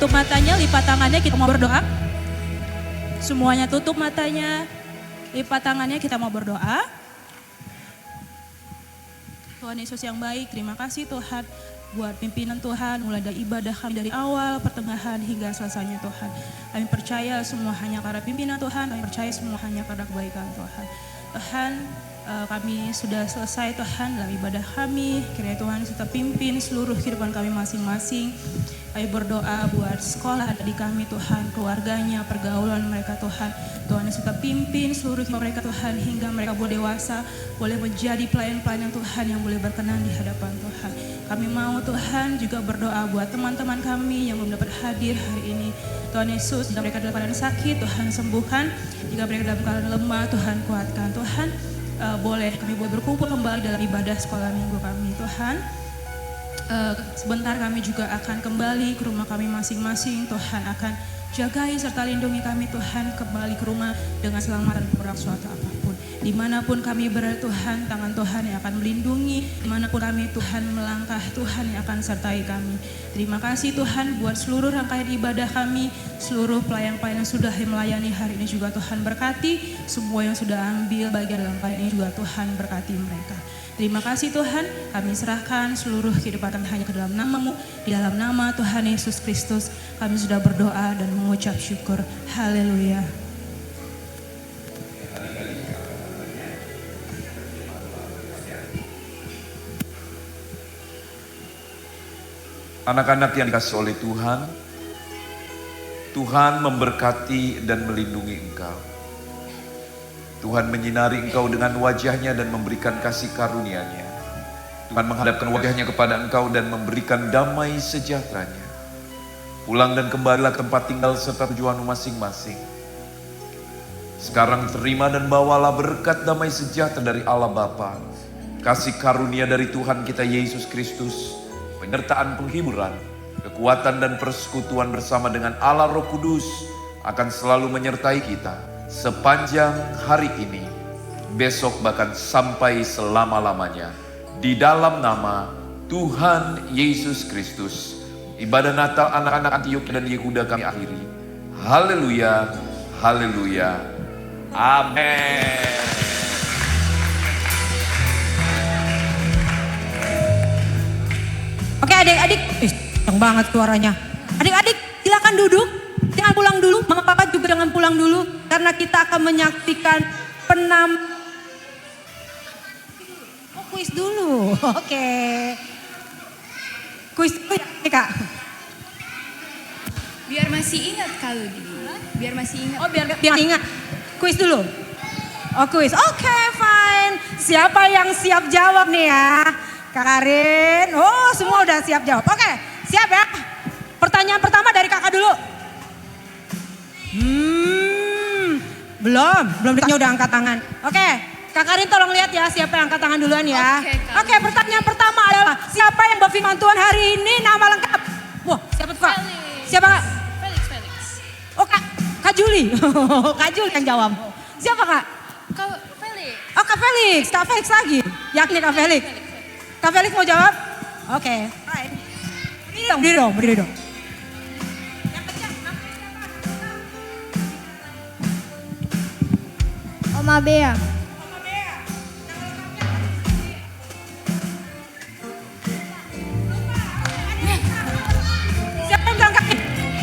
tutup matanya, lipat tangannya, kita mau berdoa. Semuanya tutup matanya, lipat tangannya, kita mau berdoa. Tuhan Yesus yang baik, terima kasih Tuhan buat pimpinan Tuhan, mulai dari ibadah kami dari awal, pertengahan hingga selesainya Tuhan. Kami percaya semua hanya karena pimpinan Tuhan, kami percaya semua hanya karena kebaikan Tuhan. Tuhan, kami sudah selesai Tuhan dalam ibadah kami, kiranya Tuhan serta pimpin seluruh kehidupan kami masing-masing. Kami berdoa buat sekolah adik kami Tuhan, keluarganya, pergaulan mereka Tuhan. Tuhan serta pimpin seluruh kehidupan mereka Tuhan, hingga mereka boleh dewasa, boleh menjadi pelayan-pelayan Tuhan yang boleh berkenan di hadapan Tuhan. Kami mau Tuhan juga berdoa buat teman-teman kami yang belum dapat hadir hari ini. Tuhan Yesus, jika mereka dalam keadaan sakit, Tuhan sembuhkan. Jika mereka dalam keadaan lemah, Tuhan kuatkan. Tuhan, boleh kami boleh berkumpul kembali dalam ibadah sekolah minggu kami Tuhan. Sebentar kami juga akan kembali ke rumah kami masing-masing. Tuhan akan jagai serta lindungi kami Tuhan kembali ke rumah dengan selamat dan kurang suatu apapun. Dimanapun kami berada Tuhan, tangan Tuhan yang akan melindungi. Dimanapun kami Tuhan melangkah, Tuhan yang akan sertai kami. Terima kasih Tuhan buat seluruh rangkaian ibadah kami, seluruh pelayan-pelayan yang sudah melayani hari ini juga Tuhan berkati. Semua yang sudah ambil bagian dalam pelayan ini juga Tuhan berkati mereka. Terima kasih Tuhan, kami serahkan seluruh kehidupan kami hanya ke dalam nama-Mu. Di dalam nama Tuhan Yesus Kristus kami sudah berdoa dan mengucap syukur. Haleluya. Anak-anak yang dikasihi oleh Tuhan, Tuhan memberkati dan melindungi engkau. Tuhan menyinari engkau dengan wajahnya dan memberikan kasih karunia-Nya. Tuhan menghadapkan wajahnya kepada engkau dan memberikan damai sejahtera-Nya. Pulang dan kembalilah ke tempat tinggal serta tujuanmu masing-masing. Sekarang terima dan bawalah berkat damai sejahtera dari Allah Bapa, kasih karunia dari Tuhan kita Yesus Kristus, penyertaan penghiburan, kekuatan dan persekutuan bersama dengan Allah Roh Kudus akan selalu menyertai kita sepanjang hari ini, besok bahkan sampai selama-lamanya. Di dalam nama Tuhan Yesus Kristus, ibadah Natal anak-anak Antiokhia dan Yehuda kami akhiri. Haleluya, haleluya, amin. Oke adik-adik, kenceng banget suaranya. Adik-adik silakan duduk, jangan pulang dulu. Mama papa juga jangan pulang dulu. Karena kita akan menyaksikan kuis dulu. Oke. Kuis dulu ya Kak. Biar masih ingat kalau biar masih ingat. Oh biar ingat. Kuis dulu. Oh kuis, oke fine. Siapa yang siap jawab nih ya? Kak Karin, oh semua udah siap jawab. Oke, siap ya. Pertanyaan pertama dari kakak dulu. Belum ditanya udah angkat tangan. Oke, Kak Karin tolong lihat ya siapa yang angkat tangan duluan ya. Oke, pertanyaan pertama adalah siapa yang berfirman Tuhan hari ini nama lengkap? Wah, siapa tuh Kak? Siapa Kak? Felix. Oh Kak Juli. Kak Juli yang jawab. Siapa Kak? Kak Felix. Oh Kak Felix, Kak Felix lagi. Yakin Kak Felix? Kak Felix mau jawab? Oke. Berdiri dong. Oma Bea. Siapa yang bilang Kak?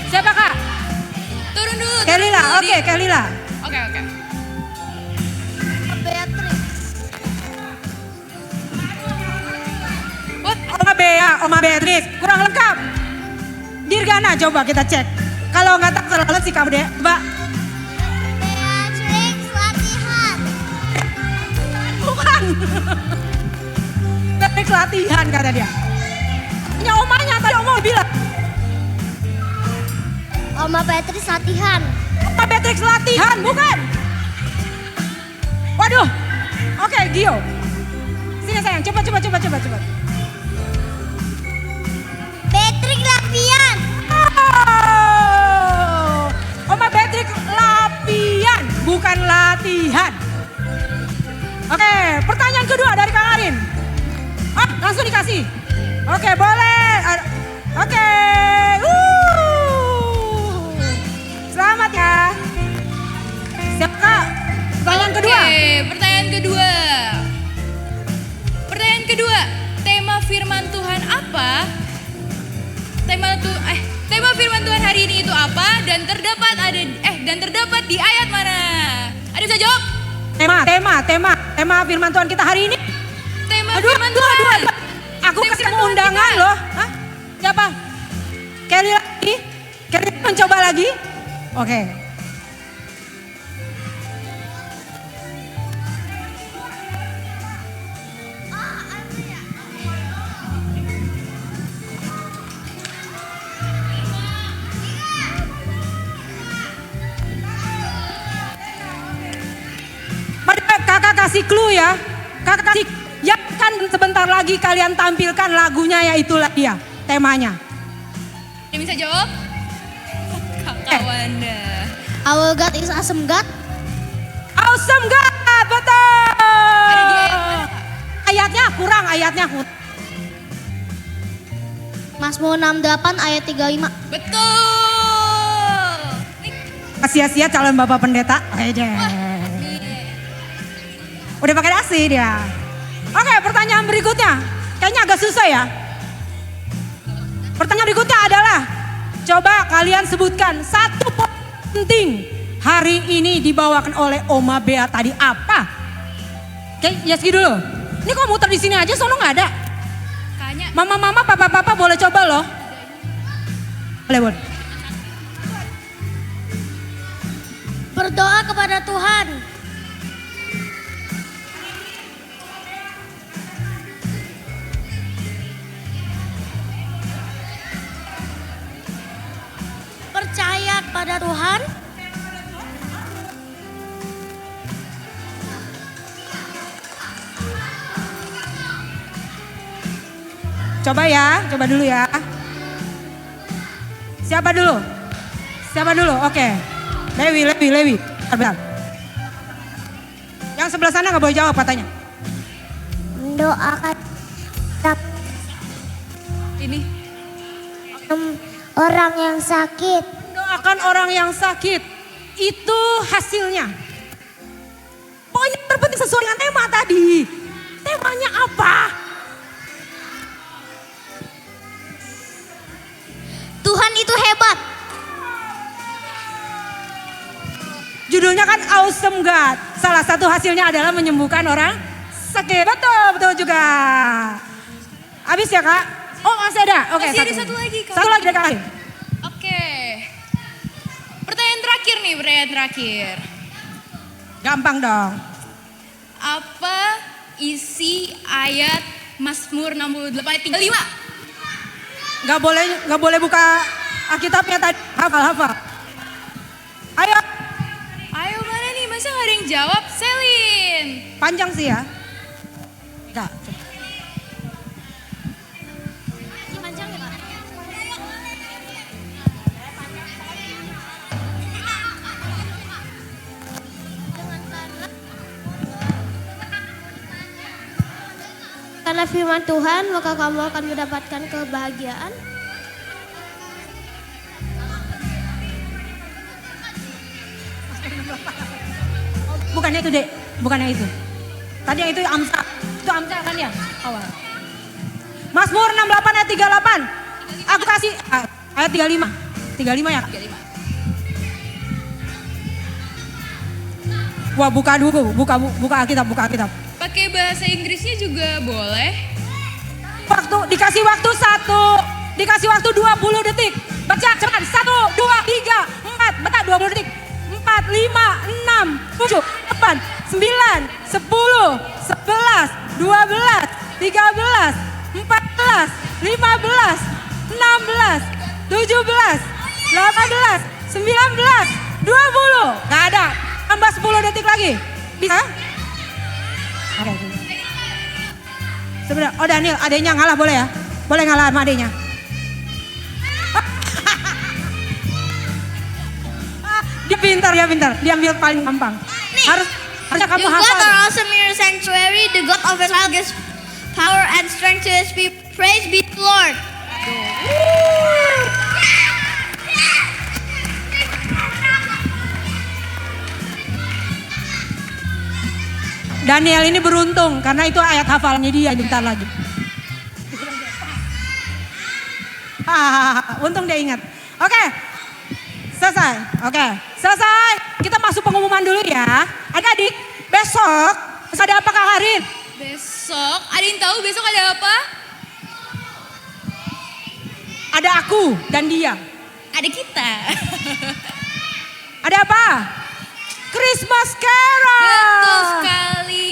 Siapa Kak? Turun dulu. Kelila, oke Kelila. Oke. Beatrix. Oma Beatrix, kurang lengkap. Dirgana coba kita cek. Kalau nggak tak terlalu sih kamu deh, Mbak. Beatrix latihan. Bukan. Beatrix latihan kata dia. Punya omanya tadi oma bilang. Oma Beatrix latihan. Oma Beatrix latihan, bukan. Waduh. Oke, Gio. Sini sayang, coba. Beatrix latihan. Oh, Oma Beatrix latihan, bukan latihan. Oke, pertanyaan kedua dari Kak Karin. Oh, langsung dikasih. Oke, boleh. Oke. pertanyaan kedua. Pertanyaan kedua, tema firman Tuhan apa? Tema firman Tuhan hari ini itu apa dan terdapat di ayat mana? Ada bisa jawab? Tema firman Tuhan kita hari ini. Tema firman Tuhan. Aku kasih undangan loh. Hah? Siapa? Kelly lagi? Kelly mencoba lagi? Oke. Kakak kasih clue ya. Kakak kasih, ya kan sebentar lagi kalian tampilkan lagunya, ya itulah dia temanya. Yang bisa jawab? Kakak Wanda. Our God is awesome God. Awesome God, betul. Ada di ayat mana, Kak? Ayatnya kurang. Mazmur 68 ayat 35. Betul. Sia-sia calon Bapak Pendeta. Udah pakai dasi dia. Oke, pertanyaan berikutnya. Kayaknya agak susah ya. Pertanyaan berikutnya adalah, coba kalian sebutkan satu poin penting hari ini dibawakan oleh Oma Bea tadi apa? Oke, Yeski dulu. Ini kok muter di sini aja, sono nggak ada. Kayaknya Mama, papa boleh coba loh. Boleh. Berdoa kepada Tuhan. Percaya kepada Tuhan. Coba dulu ya. Siapa dulu? Oke. Lewi. Bentar. Yang sebelah sana nggak boleh jawab katanya. Mendoakan ini. orang yang sakit. Doakan orang yang sakit. Itu hasilnya. Pokoknya terpenting sesuai dengan tema tadi. Temanya apa? Tuhan itu hebat. Judulnya kan Awesome God. Salah satu hasilnya adalah menyembuhkan orang sakit. Betul juga. Habis ya Kak? Oh masih ada? Oke, Masih ada satu lagi, Kak. Satu lagi deh Kak. Oke. Pertanyaan terakhir. Gampang dong. Apa isi ayat Mazmur 68 ayat 35? Nggak boleh buka Alkitabnya tadi. Hafal. Ayo mana nih, masa gak ada yang jawab? Selin. Panjang sih ya. Enggak. Karena firman Tuhan, maka kamu akan mendapatkan kebahagiaan. Bukannya itu Dek, bukannya itu. Tadi yang itu Amsa. Itu Amsa kan ya awal. Mazmur 68 ayat 38. Aku kasih ayat 35. 35 ya Kak? 35. Wah buka dulu, buka Alkitab. Pakai bahasa Inggrisnya juga boleh. Dikasih waktu 20 detik. Baca cepat. 1, 2, 3, 4. Baca 20 detik. 4, 5, 6, 7, 8, 9, 10, 11, 12, 13, 14, 15, 16, 17, 18, 19, 20. Gak ada. Tambah 10 detik lagi. Bisa? Oke. Sebenarnya, oh Daniel, adanya ngalah boleh ya? Boleh ngalah sama adanya. Dia pintar. Dia ambil paling gampang. Harusnya kamu hafal. God are awesome in your sanctuary. The God of Israel gives power and strength to his people. Praise be the Lord. Daniel ini beruntung karena itu ayat hafalannya dia bentar lagi. Untung dia ingat. Oke. Selesai. Oke. Selesai. Kita masuk pengumuman dulu ya. Adik-adik, besok ada apa Kak Karin? Besok, ada yang tahu besok ada apa? Ada aku dan dia. Ada kita. Ada apa? Christmas Carol. Betul sekali.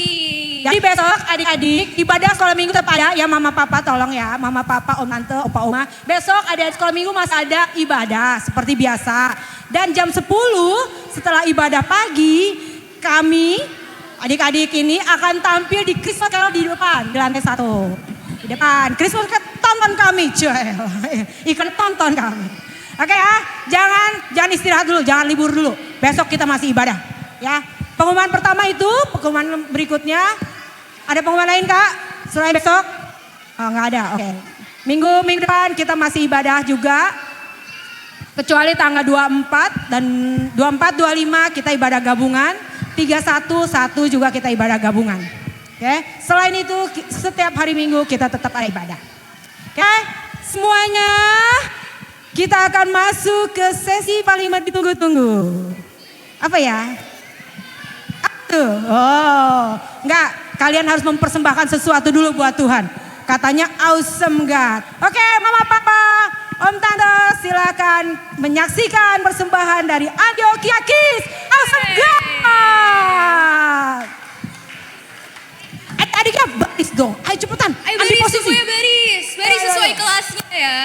Jadi besok adik-adik ibadah sekolah minggu tetap ada ya mama papa tolong ya. Mama papa om tante opa oma. Besok ada sekolah minggu masih ada ibadah seperti biasa. Dan jam 10 setelah ibadah pagi kami adik-adik ini akan tampil di Christmas Carol di depan. Di lantai 1. Di depan. Christmas Carol tonton kami. Joel. Ikut tonton kami. Oke ya. Jangan istirahat dulu. Jangan libur dulu. Besok kita masih ibadah. Ya. Pengumuman pertama itu. Pengumuman berikutnya. Ada pengumuman lain Kak? Selain besok? Oh nggak ada, oke. Minggu depan kita masih ibadah juga. Kecuali tanggal 24 dan 24, 25 kita ibadah gabungan. 31, 1 juga kita ibadah gabungan. Oke. Selain itu setiap hari Minggu kita tetap ada ibadah. Oke. Semuanya kita akan masuk ke sesi paling ditunggu-tunggu. Apa ya? Oh, enggak. Kalian harus mempersembahkan sesuatu dulu buat Tuhan. Katanya awesome God. Oke, Mama Papa, Om Tante silakan menyaksikan persembahan dari Antioquia Kids. Awesome God. Adiknya baris dong. Ayo cepetan. Ayo ambil baris posisi. semuanya baris. Baris Ayo, sesuai ayo. kelasnya ya.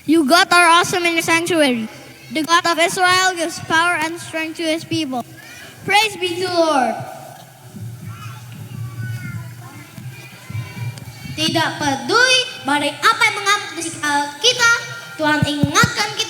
You God are awesome in your sanctuary. The God of Israel gives power and strength to his people. Praise be to the Lord. Tidak peduli badai apa yang mengamuk di sekitar kita, Tuhan ingatkan kita